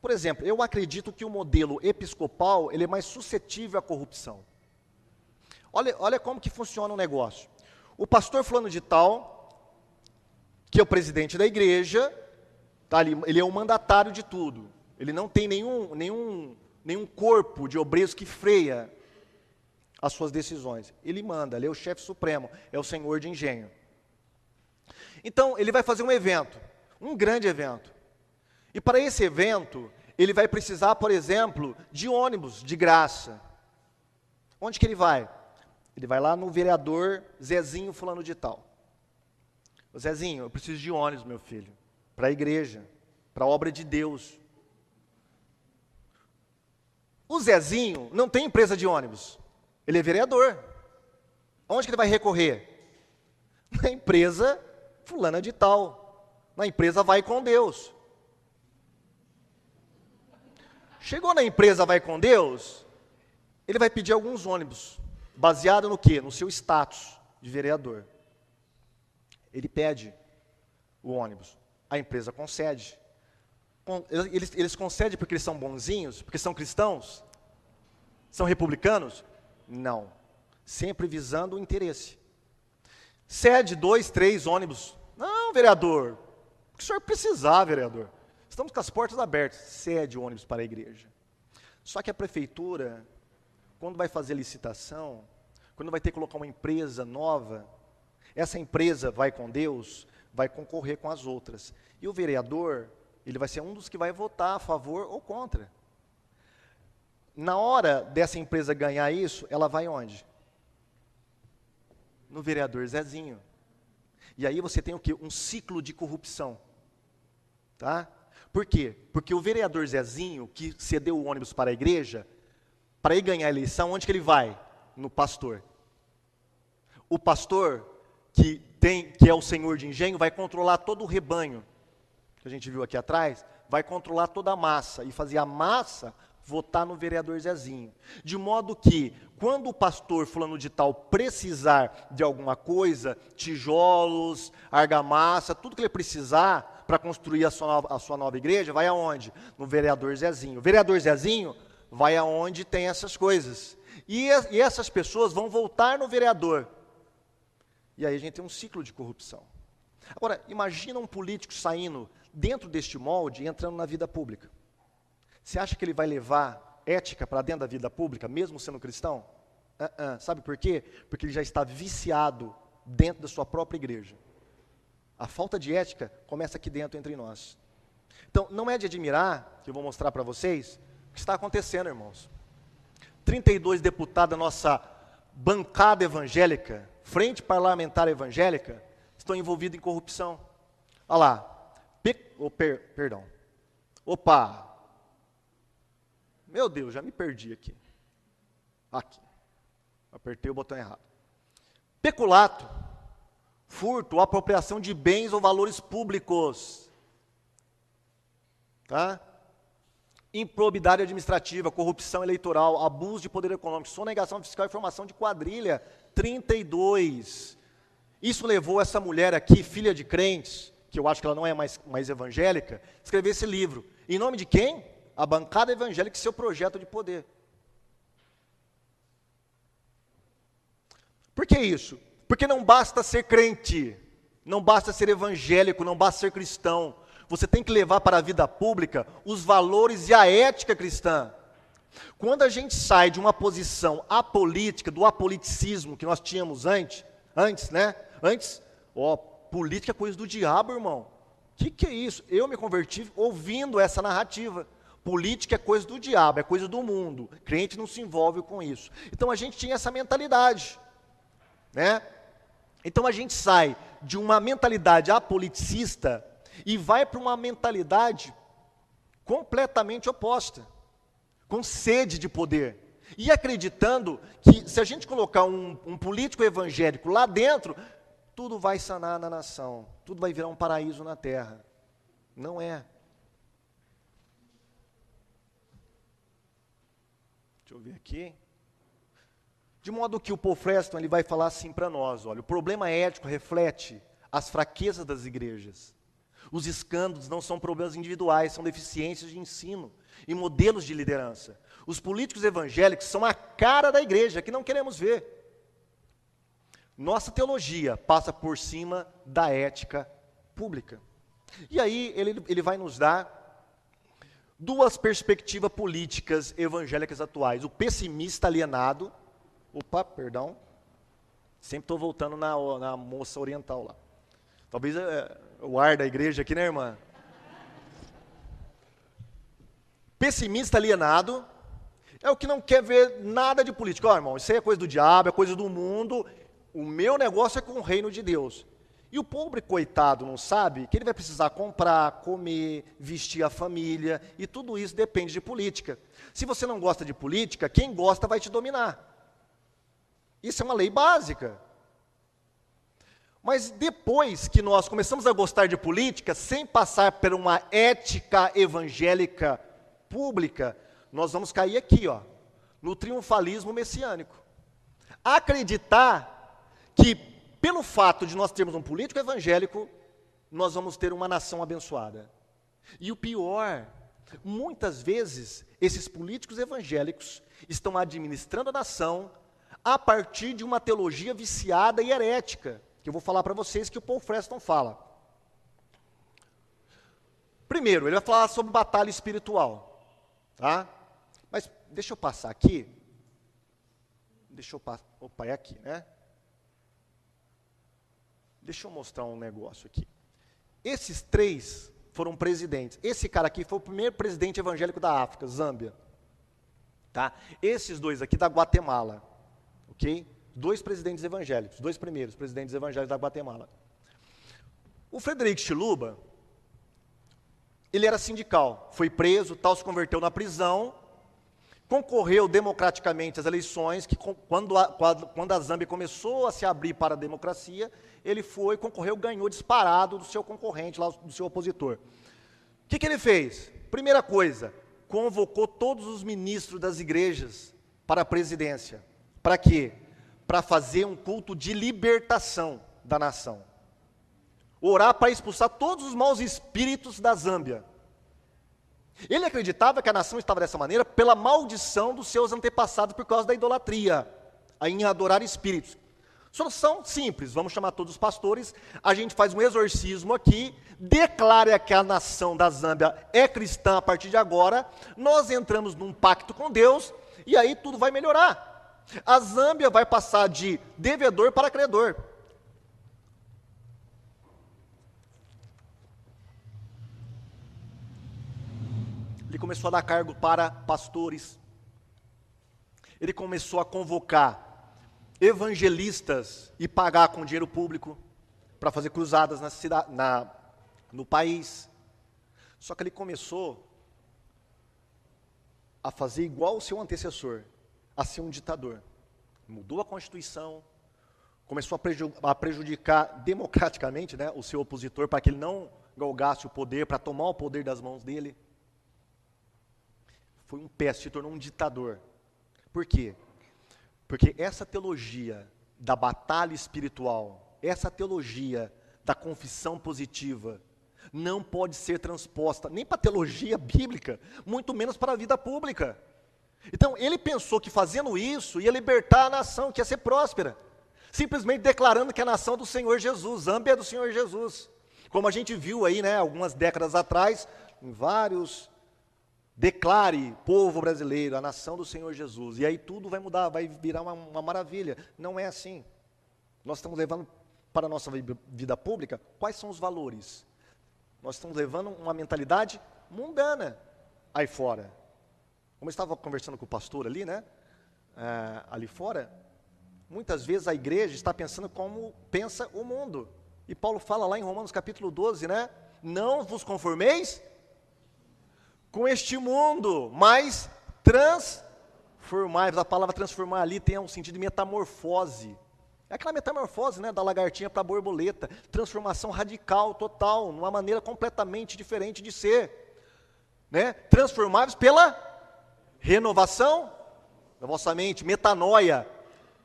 Por exemplo, eu acredito que o modelo episcopal ele é mais suscetível à corrupção. Olha como que funciona o negócio. O pastor fulano de tal, que é o presidente da igreja, tá ali, ele é o mandatário de tudo. Ele não tem nenhum corpo de obreiros que freia as suas decisões. Ele manda, ele é o chefe supremo, é o senhor de engenho. Então, ele vai fazer um evento, um grande evento. E para esse evento, ele vai precisar, por exemplo, de ônibus de graça. Onde que ele vai? Ele vai lá no vereador Zezinho fulano de tal. Zezinho, eu preciso de ônibus, meu filho, para a igreja, para a obra de Deus. O Zezinho não tem empresa de ônibus, ele é vereador. Onde que ele vai recorrer? Na empresa fulana de tal, na empresa Vai com Deus. Chegou na empresa Vai com Deus, ele vai pedir alguns ônibus, baseado no quê? No seu status de vereador. Ele pede o ônibus, a empresa concede. Eles concedem porque eles são bonzinhos, porque são cristãos? São republicanos? Não, sempre visando o interesse. Cede 2, 3 ônibus. Não, vereador, o que o senhor precisar, vereador? Estamos com as portas abertas. Cede ônibus para a igreja. Só que a prefeitura, quando vai fazer licitação, quando vai ter que colocar uma empresa nova, essa empresa Vai com Deus, vai concorrer com as outras. E o vereador, ele vai ser um dos que vai votar a favor ou contra. Na hora dessa empresa ganhar isso, ela vai onde? No vereador Zezinho. E aí você tem o quê? Um ciclo de corrupção. Tá? Por quê? Porque o vereador Zezinho, que cedeu o ônibus para a igreja, para ele ganhar a eleição, onde que ele vai? No pastor. O pastor, que é o senhor de engenho, vai controlar todo o rebanho, que a gente viu aqui atrás, vai controlar toda a massa, e fazer a massa votar no vereador Zezinho. De modo que, quando o pastor fulano de tal precisar de alguma coisa, tijolos, argamassa, tudo que ele precisar para construir a sua nova igreja, vai aonde? No vereador Zezinho. O vereador Zezinho vai aonde tem essas coisas. E essas pessoas vão voltar no vereador. E aí a gente tem um ciclo de corrupção. Agora, imagina um político saindo dentro deste molde e entrando na vida pública. Você acha que ele vai levar ética para dentro da vida pública, mesmo sendo cristão? Sabe por quê? Porque ele já está viciado dentro da sua própria igreja. A falta de ética começa aqui dentro entre nós. Então, não é de admirar, que eu vou mostrar para vocês, o que está acontecendo, irmãos. 32 deputados da nossa bancada evangélica Frente Parlamentar Evangélica, estão envolvidos em corrupção. Olha lá. Perdão. Opa. Meu Deus, já me perdi aqui. Aqui. Apertei o botão errado. Peculato, furto ou apropriação de bens ou valores públicos. Tá? Improbidade administrativa, corrupção eleitoral, abuso de poder econômico, sonegação fiscal e formação de quadrilha. 32. Isso levou essa mulher aqui, filha de crentes, que eu acho que ela não é mais evangélica, a escrever esse livro. Em nome de quem? A bancada evangélica e seu projeto de poder. Por que isso? Porque não basta ser crente, não basta ser evangélico, não basta ser cristão. Você tem que levar para a vida pública os valores e a ética cristã. Quando a gente sai de uma posição apolítica, do apoliticismo que nós tínhamos antes, né? Política é coisa do diabo, irmão. O que é isso? Eu me converti ouvindo essa narrativa. Política é coisa do diabo, é coisa do mundo. Crente não se envolve com isso. Então a gente tinha essa mentalidade, né? Então a gente sai de uma mentalidade apoliticista e vai para uma mentalidade completamente oposta, com sede de poder, e acreditando que se a gente colocar um político evangélico lá dentro, tudo vai sanar na nação, tudo vai virar um paraíso na terra. Não é. Deixa eu ver aqui. De modo que o Paul Freston ele vai falar assim para nós, olha, o problema ético reflete as fraquezas das igrejas. Os escândalos não são problemas individuais, são deficiências de ensino e modelos de liderança. Os políticos evangélicos são a cara da igreja, que não queremos ver. Nossa teologia passa por cima da ética pública. E aí ele vai nos dar duas perspectivas políticas evangélicas atuais. O pessimista alienado, sempre estou voltando na moça oriental lá. Talvez o ar da igreja aqui, né, irmã? Pessimista alienado é o que não quer ver nada de política. Ó, irmão, isso aí é coisa do diabo, é coisa do mundo. O meu negócio é com o reino de Deus. E o pobre coitado não sabe que ele vai precisar comprar, comer, vestir a família, e tudo isso depende de política. Se você não gosta de política, quem gosta vai te dominar. Isso é uma lei básica. Mas depois que nós começamos a gostar de política, sem passar por uma ética evangélica pública, nós vamos cair aqui, ó, no triunfalismo messiânico. Acreditar que, pelo fato de nós termos um político evangélico, nós vamos ter uma nação abençoada. E o pior, muitas vezes, esses políticos evangélicos estão administrando a nação a partir de uma teologia viciada e herética, que eu vou falar para vocês que o Paul Freston fala. Primeiro, ele vai falar sobre batalha espiritual, tá? Mas deixa eu passar aqui. É aqui, né? Deixa eu mostrar um negócio aqui. Esses três foram presidentes. Esse cara aqui foi o primeiro presidente evangélico da África, Zâmbia. Tá? Esses dois aqui da Guatemala. Ok? Dois presidentes evangélicos, dois primeiros presidentes evangélicos da Guatemala. O Frederico Chiluba, ele era sindical, foi preso, tal, se converteu na prisão, concorreu democraticamente às eleições, que quando a Zâmbia começou a se abrir para a democracia, ele concorreu, ganhou disparado do seu concorrente, lá, do seu opositor. O que ele fez? Primeira coisa, convocou todos os ministros das igrejas para a presidência. Para quê? Para fazer um culto de libertação da nação. Orar para expulsar todos os maus espíritos da Zâmbia. Ele acreditava que a nação estava dessa maneira pela maldição dos seus antepassados por causa da idolatria, em adorar espíritos. Solução simples, vamos chamar todos os pastores, a gente faz um exorcismo aqui, declara que a nação da Zâmbia é cristã a partir de agora, nós entramos num pacto com Deus e aí tudo vai melhorar. A Zâmbia vai passar de devedor para credor. Ele começou a dar cargo para pastores. Ele começou a convocar evangelistas e pagar com dinheiro público para fazer cruzadas no país. Só que ele começou a fazer igual o seu antecessor, a ser um ditador. Mudou a Constituição, começou a prejudicar democraticamente, né, o seu opositor, para que ele não galgasse o poder, para tomar o poder das mãos dele. Foi um péssimo, se tornou um ditador. Por quê? Porque essa teologia da batalha espiritual, essa teologia da confissão positiva, não pode ser transposta nem para a teologia bíblica, muito menos para a vida pública. Então, ele pensou que fazendo isso ia libertar a nação, que ia ser próspera, simplesmente declarando que a nação é do Senhor Jesus, Zâmbia é do Senhor Jesus. Como a gente viu aí, né, algumas décadas atrás, em vários, declare, povo brasileiro, a nação do Senhor Jesus, e aí tudo vai mudar, vai virar uma maravilha. Não é assim. Nós estamos levando para a nossa vida pública, quais são os valores? Nós estamos levando uma mentalidade mundana aí fora. Como eu estava conversando com o pastor ali, né, ali fora, muitas vezes a igreja está pensando como pensa o mundo. E Paulo fala lá em Romanos capítulo 12, né, não vos conformeis com este mundo, mas transformai-vos. A palavra transformar ali tem um sentido de metamorfose. É aquela metamorfose, né, da lagartinha para a borboleta, transformação radical, total, numa maneira completamente diferente de ser, né? Transformar-vos pela renovação da vossa mente, metanoia,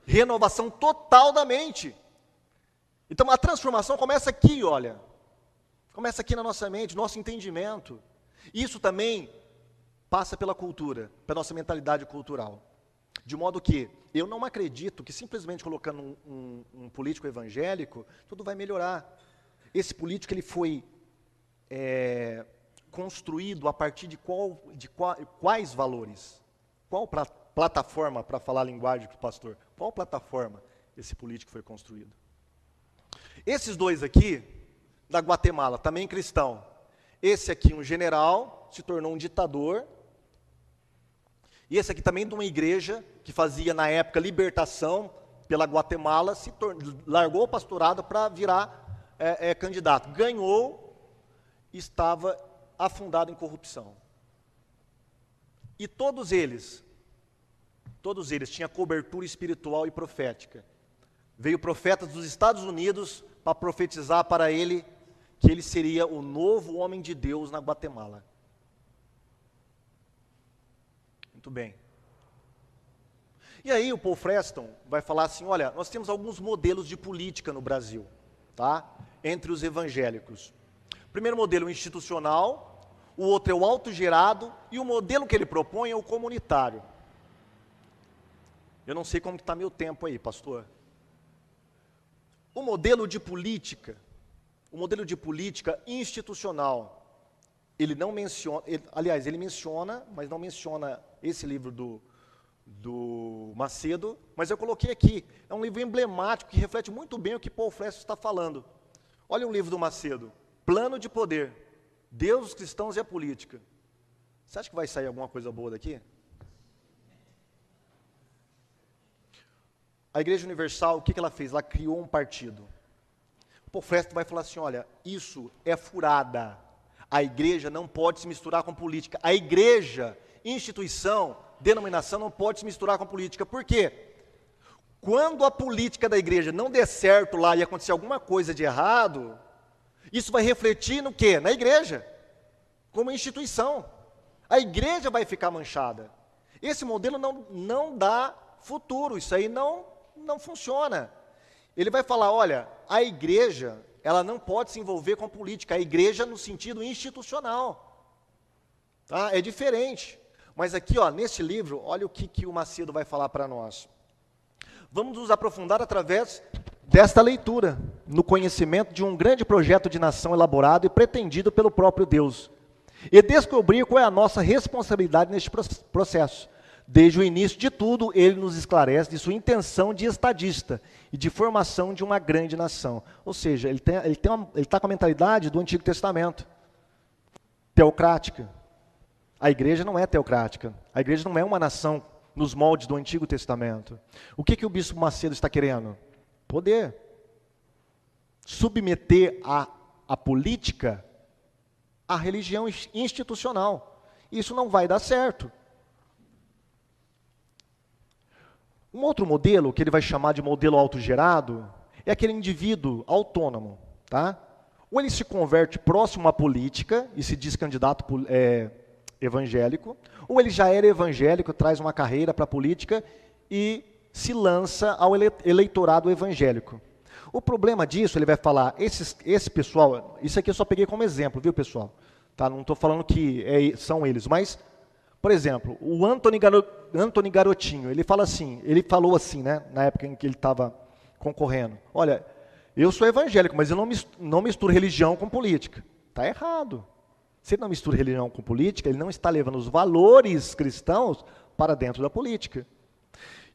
renovação total da mente. Então a transformação começa aqui, olha, começa aqui na nossa mente, nosso entendimento. Isso também passa pela cultura, pela nossa mentalidade cultural. De modo que eu não acredito que simplesmente colocando um político evangélico, tudo vai melhorar. Esse político ele foi construído a partir de quais valores? Qual plataforma, para falar a linguagem do pastor, qual plataforma esse político foi construído? Esses dois aqui, da Guatemala, também cristão. Esse aqui, um general, se tornou um ditador. E esse aqui também de uma igreja que fazia, na época, libertação pela Guatemala, largou o pastorado para virar candidato. Ganhou, estava afundado em corrupção. E todos eles tinham cobertura espiritual e profética. Veio profetas dos Estados Unidos para profetizar para ele que ele seria o novo homem de Deus na Guatemala. Muito bem. E aí o Paul Freston vai falar assim, olha, nós temos alguns modelos de política no Brasil, tá? Entre os evangélicos. O primeiro modelo é o institucional, o outro é o autogerado, e o modelo que ele propõe é o comunitário. Eu não sei como está meu tempo aí, pastor. O modelo de política institucional, ele não menciona, ele menciona, mas não menciona esse livro do Macedo, mas eu coloquei aqui, é um livro emblemático que reflete muito bem o que Paul Freston está falando. Olha o livro do Macedo, Plano de Poder, Deus, os cristãos e a política. Você acha que vai sair alguma coisa boa daqui? A Igreja Universal, o que ela fez? Ela criou um partido. O Paul Freston vai falar assim, olha, isso é furada. A igreja não pode se misturar com política. A igreja, instituição, denominação não pode se misturar com política. Por quê? Quando a política da igreja não der certo lá e acontecer alguma coisa de errado, isso vai refletir no quê? Na igreja, como instituição. A igreja vai ficar manchada. Esse modelo não dá futuro, isso aí não funciona. Ele vai falar, olha, a igreja, ela não pode se envolver com política, a igreja no sentido institucional. Tá? É diferente. Mas aqui, ó, nesse livro, olha o que o Macedo vai falar para nós. Vamos nos aprofundar através desta leitura, no conhecimento de um grande projeto de nação elaborado e pretendido pelo próprio Deus, e descobrir qual é a nossa responsabilidade neste processo. Desde o início de tudo, ele nos esclarece de sua intenção de estadista e de formação de uma grande nação. Ou seja, ele está com a mentalidade do Antigo Testamento, teocrática. A igreja não é teocrática. A igreja não é uma nação nos moldes do Antigo Testamento. O que o Bispo Macedo está querendo? Poder. Submeter a política à religião institucional. Isso não vai dar certo. Um outro modelo, que ele vai chamar de modelo autogerado, é aquele indivíduo autônomo, tá? Ou ele se converte próximo à política e se diz candidato evangélico, ou ele já era evangélico, traz uma carreira para a política e se lança ao eleitorado evangélico. O problema disso, ele vai falar, esse pessoal, isso aqui eu só peguei como exemplo, viu, pessoal? Tá? Não estou falando que são eles, mas, por exemplo, o Antony Garotinho, ele falou assim, né, na época em que ele estava concorrendo, olha, eu sou evangélico, mas eu não misturo religião com política. Está errado. Se ele não mistura religião com política, ele não está levando os valores cristãos para dentro da política.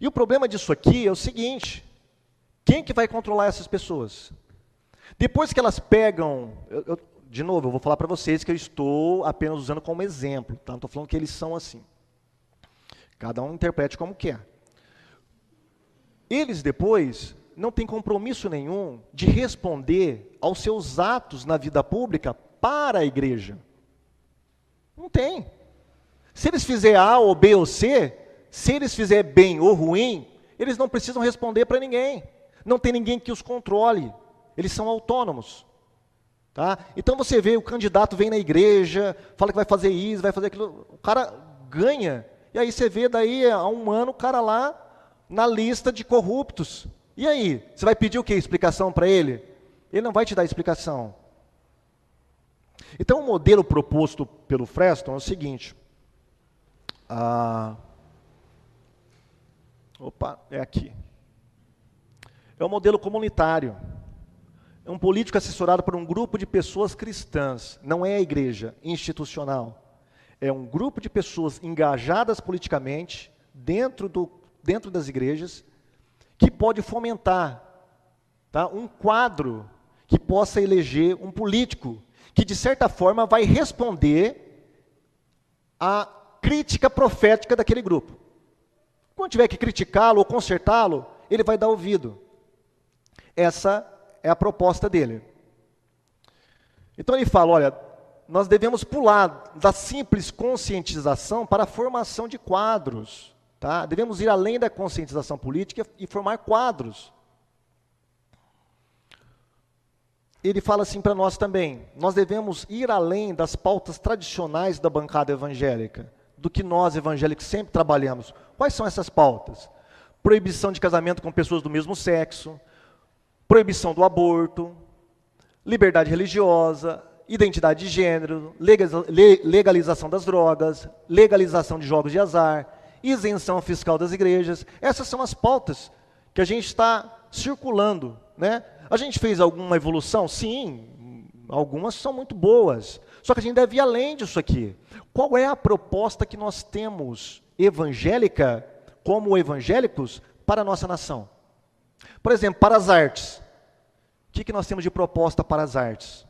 E o problema disso aqui é o seguinte, quem que vai controlar essas pessoas? Depois que elas pegam, de novo, eu vou falar para vocês que eu estou apenas usando como exemplo, tá? Não estou falando que eles são assim. Cada um interprete como quer. Eles depois não têm compromisso nenhum de responder aos seus atos na vida pública para a igreja. Não tem. Se eles fizerem A ou B ou C, se eles fizerem bem ou ruim, eles não precisam responder para ninguém. Não tem ninguém que os controle. Eles são autônomos. Tá? Então você vê, o candidato vem na igreja, fala que vai fazer isso, vai fazer aquilo, o cara ganha. E aí você vê daí há um ano o cara lá na lista de corruptos. E aí, você vai pedir o quê? Explicação para ele? Ele não vai te dar explicação. Então, o modelo proposto pelo Freston é o seguinte. É aqui. É um modelo comunitário. É um político assessorado por um grupo de pessoas cristãs. Não é a igreja institucional. É um grupo de pessoas engajadas politicamente dentro das igrejas, que pode fomentar, tá, um quadro que possa eleger um político que, de certa forma, vai responder à crítica profética daquele grupo. Quando tiver que criticá-lo ou consertá-lo, ele vai dar ouvido. Essa é a proposta dele. Então ele fala, olha, nós devemos pular da simples conscientização para a formação de quadros. Tá? Devemos ir além da conscientização política e formar quadros. Ele fala assim para nós também, nós devemos ir além das pautas tradicionais da bancada evangélica, do que nós evangélicos sempre trabalhamos. Quais são essas pautas? Proibição de casamento com pessoas do mesmo sexo, proibição do aborto, liberdade religiosa, identidade de gênero, legalização das drogas, legalização de jogos de azar, isenção fiscal das igrejas. Essas são as pautas que a gente está circulando, né? A gente fez alguma evolução? Sim, algumas são muito boas. Só que a gente deve ir além disso aqui. Qual é a proposta que nós temos evangélica, como evangélicos, para a nossa nação? Por exemplo, para as artes. O que nós temos de proposta para as artes?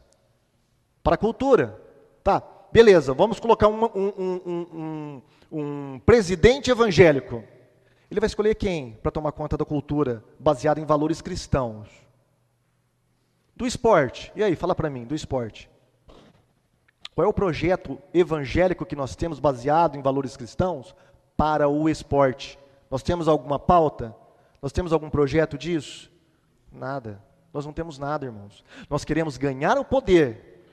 Para a cultura. Tá, beleza, vamos colocar um presidente evangélico. Ele vai escolher quem para tomar conta da cultura, baseado em valores cristãos? Do esporte. E aí, fala para mim, do esporte. Qual é o projeto evangélico que nós temos baseado em valores cristãos para o esporte? Nós temos alguma pauta? Nós temos algum projeto disso? Nada. Nós não temos nada, irmãos. Nós queremos ganhar o poder,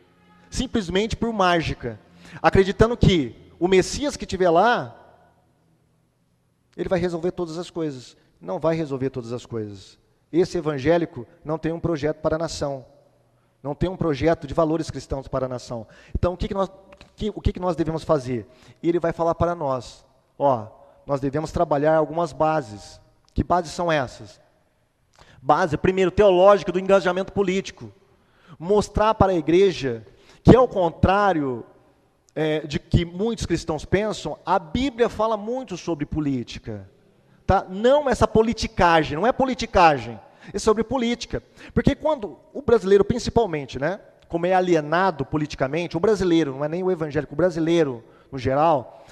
simplesmente por mágica, acreditando que o Messias que estiver lá, ele vai resolver todas as coisas. Não vai resolver todas as coisas. Esse evangélico não tem um projeto para a nação. Não tem um projeto de valores cristãos para a nação. Então, o que nós devemos fazer? E ele vai falar para nós. Nós devemos trabalhar algumas bases. Que bases são essas? Base, primeiro, teológica do engajamento político. Mostrar para a igreja que, ao contrário de que muitos cristãos pensam, a Bíblia fala muito sobre política. Tá? Não essa politicagem, não é politicagem, é sobre política. Porque quando o brasileiro, principalmente, né, como é alienado politicamente, o brasileiro, não é nem o evangélico, o brasileiro, no geral,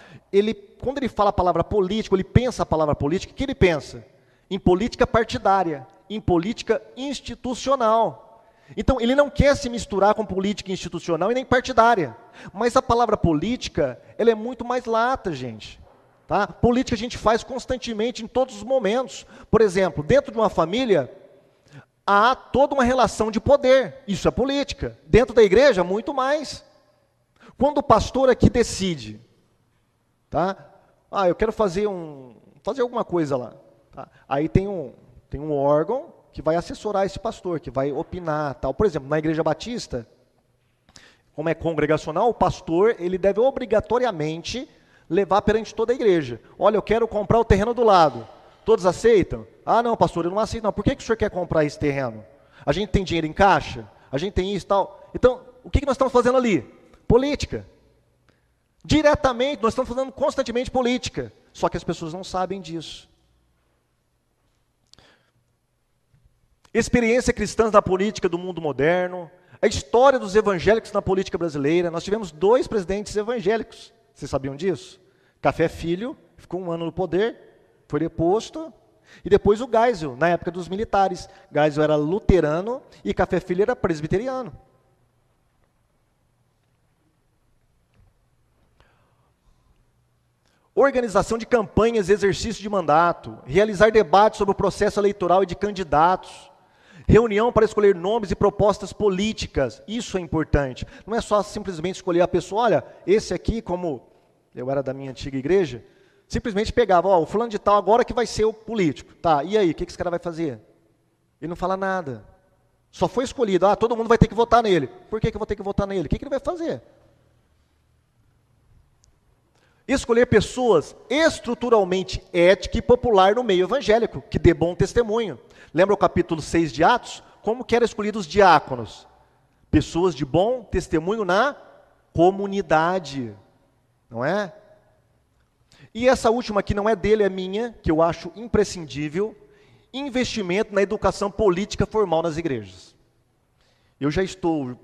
quando ele fala a palavra político, ele pensa a palavra política, o que ele pensa? Em política partidária, em política institucional. Então, ele não quer se misturar com política institucional e nem partidária. Mas a palavra política, ela é muito mais lata, gente. Tá? Política a gente faz constantemente, em todos os momentos. Por exemplo, dentro de uma família, há toda uma relação de poder. Isso é política. Dentro da igreja, muito mais. Quando o pastor aqui decide, tá? Eu quero fazer alguma coisa lá. Tá? Aí tem um órgão que vai assessorar esse pastor, que vai opinar, tal. Por exemplo, na Igreja Batista, como é congregacional, o pastor, ele deve obrigatoriamente levar perante toda a igreja. Olha, eu quero comprar o terreno do lado. Todos aceitam? Ah, não, pastor, eu não aceito não. Por que o senhor quer comprar esse terreno? A gente tem dinheiro em caixa? A gente tem isso e tal. Então, o que nós estamos fazendo ali? Política. Diretamente, nós estamos fazendo constantemente política. Só que as pessoas não sabem disso. Experiência cristã na política do mundo moderno, a história dos evangélicos na política brasileira. Nós tivemos 2 presidentes evangélicos. Vocês sabiam disso? Café Filho, ficou 1 ano no poder, foi deposto. E depois o Geisel, na época dos militares. Geisel era luterano e Café Filho era presbiteriano. Organização de campanhas e exercício de mandato, realizar debates sobre o processo eleitoral e de candidatos, reunião para escolher nomes e propostas políticas, isso é importante. Não é só simplesmente escolher a pessoa, olha, esse aqui, como eu era da minha antiga igreja, simplesmente pegava, o fulano de tal agora que vai ser o político. Tá, e aí, o que esse cara vai fazer? Ele não fala nada. Só foi escolhido, todo mundo vai ter que votar nele. Por que eu vou ter que votar nele? O que ele vai fazer? Escolher pessoas estruturalmente ética e popular no meio evangélico, que dê bom testemunho. Lembra o capítulo 6 de Atos? Como que eram escolhidos os diáconos? Pessoas de bom testemunho na comunidade, não é? E essa última aqui não é dele, é minha, que eu acho imprescindível, investimento na educação política formal nas igrejas. Eu já estou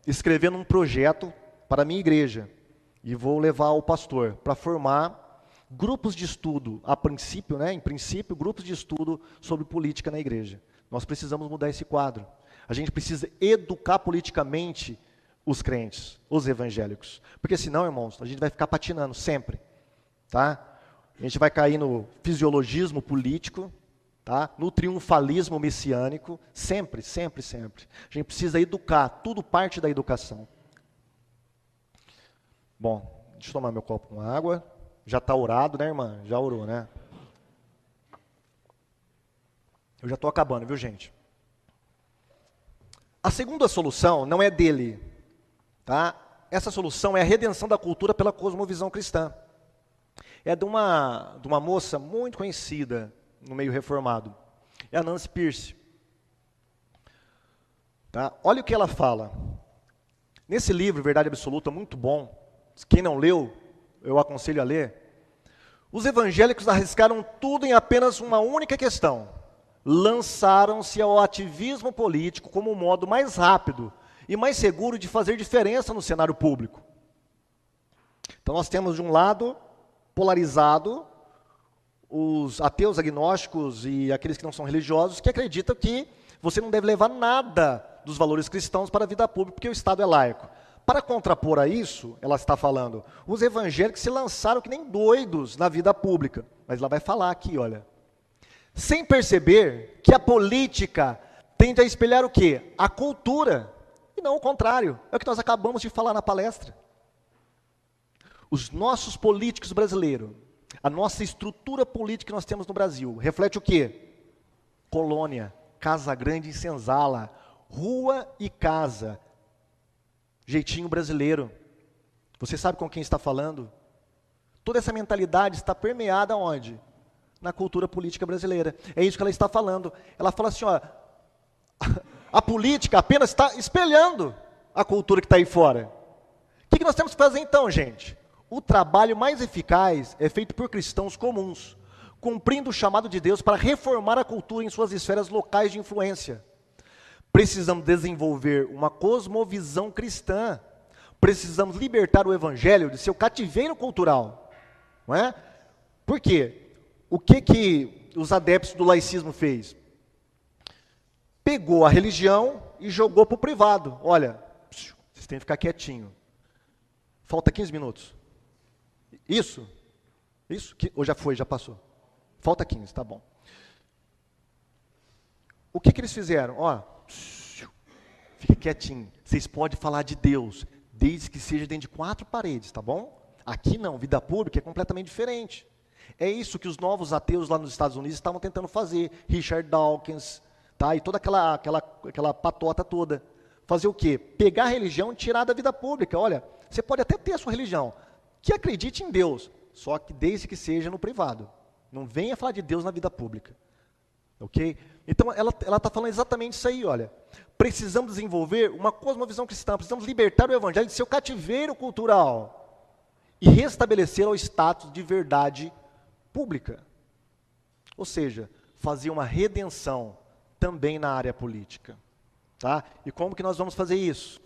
escrevendo um projeto para a minha igreja, e vou levar o pastor para formar grupos de estudo, a princípio, em princípio, grupos de estudo sobre política na igreja. Nós precisamos mudar esse quadro. A gente precisa educar politicamente os crentes, os evangélicos. Porque senão, irmãos, a gente vai ficar patinando sempre. Tá? A gente vai cair no fisiologismo político, tá? No triunfalismo messiânico, sempre, sempre, sempre. A gente precisa educar, tudo parte da educação. Bom, deixa eu tomar meu copo com água. Já está orado, né, irmã? Já orou, né? Eu já estou acabando, viu, gente? A segunda solução não é dele, tá? Essa solução é a redenção da cultura pela cosmovisão cristã. É de uma moça muito conhecida no meio reformado. É a Nancy Pierce. Tá? Olha o que ela fala. Nesse livro, Verdade Absoluta, muito bom. Quem não leu, eu aconselho a ler. Os evangélicos arriscaram tudo em apenas uma única questão. Lançaram-se ao ativismo político como um modo mais rápido e mais seguro de fazer diferença no cenário público. Então nós temos de um lado, polarizado, os ateus, agnósticos e aqueles que não são religiosos, que acreditam que você não deve levar nada dos valores cristãos para a vida pública, porque o Estado é laico. Para contrapor a isso, ela está falando, os evangélicos se lançaram que nem doidos na vida pública. Mas ela vai falar aqui, olha. Sem perceber que a política tende a espelhar o quê? A cultura. E não o contrário. É o que nós acabamos de falar na palestra. Os nossos políticos brasileiros, a nossa estrutura política que nós temos no Brasil, reflete o quê? Colônia, Casa Grande e Senzala, rua e casa. Jeitinho brasileiro. Você sabe com quem está falando? Toda essa mentalidade está permeada onde? Na cultura política brasileira. É isso que ela está falando. Ela fala assim, a política apenas está espelhando a cultura que está aí fora. O que nós temos que fazer então, gente? O trabalho mais eficaz é feito por cristãos comuns, cumprindo o chamado de Deus para reformar a cultura em suas esferas locais de influência. Precisamos desenvolver uma cosmovisão cristã, Precisamos libertar o evangelho de seu cativeiro cultural. Não é? Por quê? O que os adeptos do laicismo fez? Pegou a religião e jogou para o privado. Olha, vocês têm que ficar quietinho. Falta 15 minutos. Isso? Ou já foi, já passou? Falta 15, tá bom. O que eles fizeram? Ó, fica quietinho. Vocês podem falar de Deus, desde que seja dentro de 4 paredes, tá bom? Aqui não, vida pública é completamente diferente. É isso que os novos ateus lá nos Estados Unidos estavam tentando fazer. Richard Dawkins, tá? E toda aquela patota toda. Fazer o quê? Pegar a religião e tirar da vida pública. Olha, você pode até ter a sua religião, que acredite em Deus, só que desde que seja no privado. Não venha falar de Deus na vida pública. Ok? Então, ela está falando exatamente isso aí, olha. Precisamos desenvolver uma cosmovisão cristã, precisamos libertar o evangelho de seu cativeiro cultural e restabelecer o status de verdade pública. Ou seja, fazer uma redenção também na área política. Tá? E como que nós vamos fazer isso?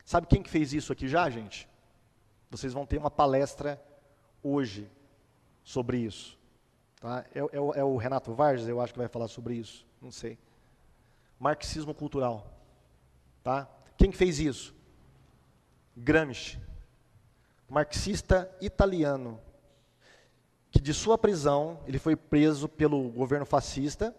Sabe quem que fez isso aqui já, gente? Vocês vão ter uma palestra hoje sobre isso. Tá? É o Renato Vargas, eu acho que vai falar sobre isso, não sei. Marxismo cultural. Tá? Quem fez isso? Gramsci, marxista italiano, que de sua prisão, ele foi preso pelo governo fascista.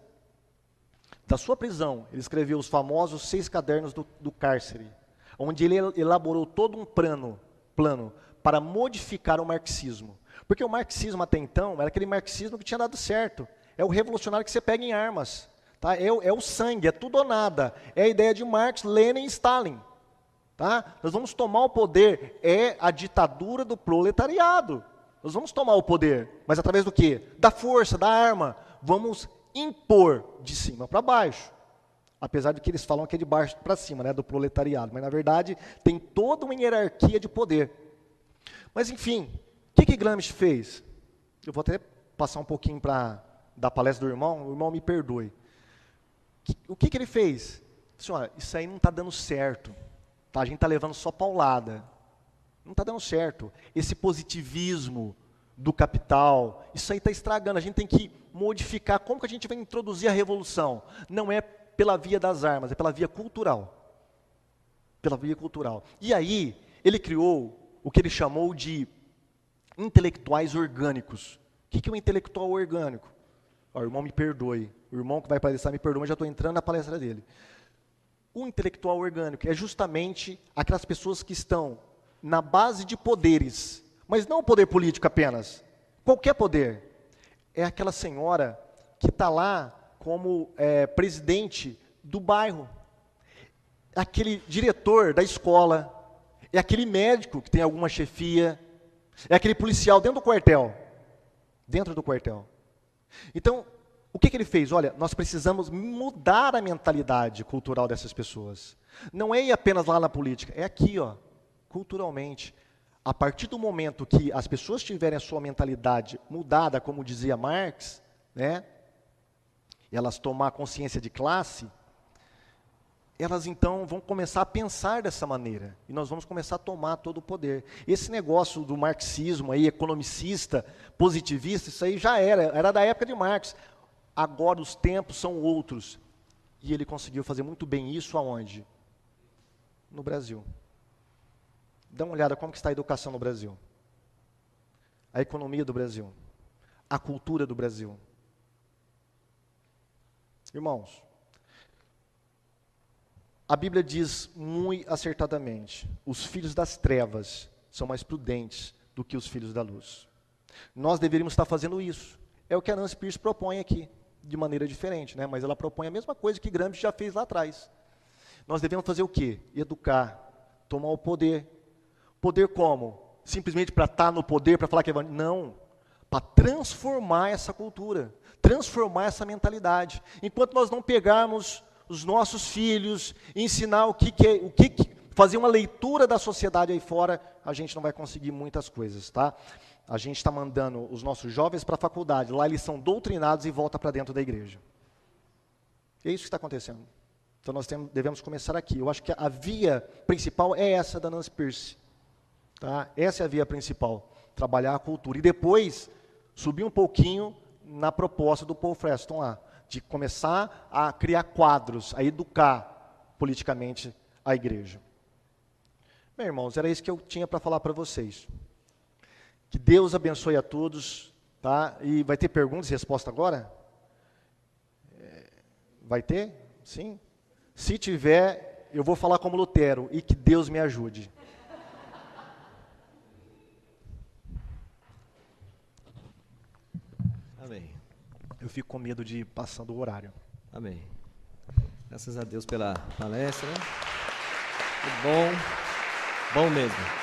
Da sua prisão, ele escreveu os famosos 6 cadernos do cárcere, onde ele elaborou todo um plano para modificar o marxismo. Porque o marxismo até então era aquele marxismo que tinha dado certo. É o revolucionário que você pega em armas. Tá? É o sangue, é tudo ou nada. É a ideia de Marx, Lenin e Stalin. Tá? Nós vamos tomar o poder, é a ditadura do proletariado. Nós vamos tomar o poder, mas através do quê? Da força, da arma. Vamos impor de cima para baixo. Apesar de que eles falam que é de baixo para cima, né, do proletariado. Mas na verdade tem toda uma hierarquia de poder. Mas enfim, o que Gramsci fez? Eu vou até passar um pouquinho para dar palestra do irmão, o irmão me perdoe. O que ele fez? Disse, olha, isso aí não está dando certo. Tá? A gente está levando só paulada. Não está dando certo. Esse positivismo do capital, isso aí está estragando. A gente tem que modificar. Como que a gente vai introduzir a revolução? Não é pela via das armas, é pela via cultural. Pela via cultural. E aí, ele criou o que ele chamou de intelectuais orgânicos. O que é um intelectual orgânico? Ó, o irmão me perdoe. O irmão que vai palestrar me perdoe, mas já estou entrando na palestra dele. O intelectual orgânico é justamente aquelas pessoas que estão na base de poderes, mas não o poder político apenas, qualquer poder. É aquela senhora que está lá como presidente do bairro, é aquele diretor da escola, é aquele médico que tem alguma chefia, é aquele policial dentro do quartel. Então, o que ele fez? Olha, nós precisamos mudar a mentalidade cultural dessas pessoas. Não é ir apenas lá na política, é aqui, ó, culturalmente. A partir do momento que as pessoas tiverem a sua mentalidade mudada, como dizia Marx, né, e elas tomar consciência de classe, elas então vão começar a pensar dessa maneira. E nós vamos começar a tomar todo o poder. Esse negócio do marxismo aí, economicista, positivista, isso aí já era da época de Marx. Agora os tempos são outros. E ele conseguiu fazer muito bem isso aonde? No Brasil. Dá uma olhada como que está a educação no Brasil. A economia do Brasil. A cultura do Brasil. Irmãos, a Bíblia diz muito acertadamente, os filhos das trevas são mais prudentes do que os filhos da luz. Nós deveríamos estar fazendo isso. É o que a Nancy Pierce propõe aqui, de maneira diferente, né? Mas ela propõe a mesma coisa que Gramsci já fez lá atrás. Nós devemos fazer o quê? Educar, tomar o poder. Poder como? Simplesmente para estar no poder, para falar que é evangelho? Não, para transformar essa cultura, transformar essa mentalidade. Enquanto nós não pegarmos os nossos filhos, ensinar fazer uma leitura da sociedade aí fora, a gente não vai conseguir muitas coisas, tá? A gente está mandando os nossos jovens para a faculdade, lá eles são doutrinados e voltam para dentro da igreja. É isso que está acontecendo. Então nós devemos começar aqui. Eu acho que a via principal é essa da Nancy Pearce. Tá? Essa é a via principal, trabalhar a cultura. E depois, subir um pouquinho na proposta do Paul Freston lá, de começar a criar quadros, a educar politicamente a igreja. Bem, irmãos, era isso que eu tinha para falar para vocês. Que Deus abençoe a todos. Tá? E vai ter perguntas e respostas agora? Vai ter? Sim? Se tiver, eu vou falar como Lutero, e que Deus me ajude. Amém. Eu fico com medo de ir passando o horário. Amém. Graças a Deus pela palestra. Muito bom. Bom mesmo.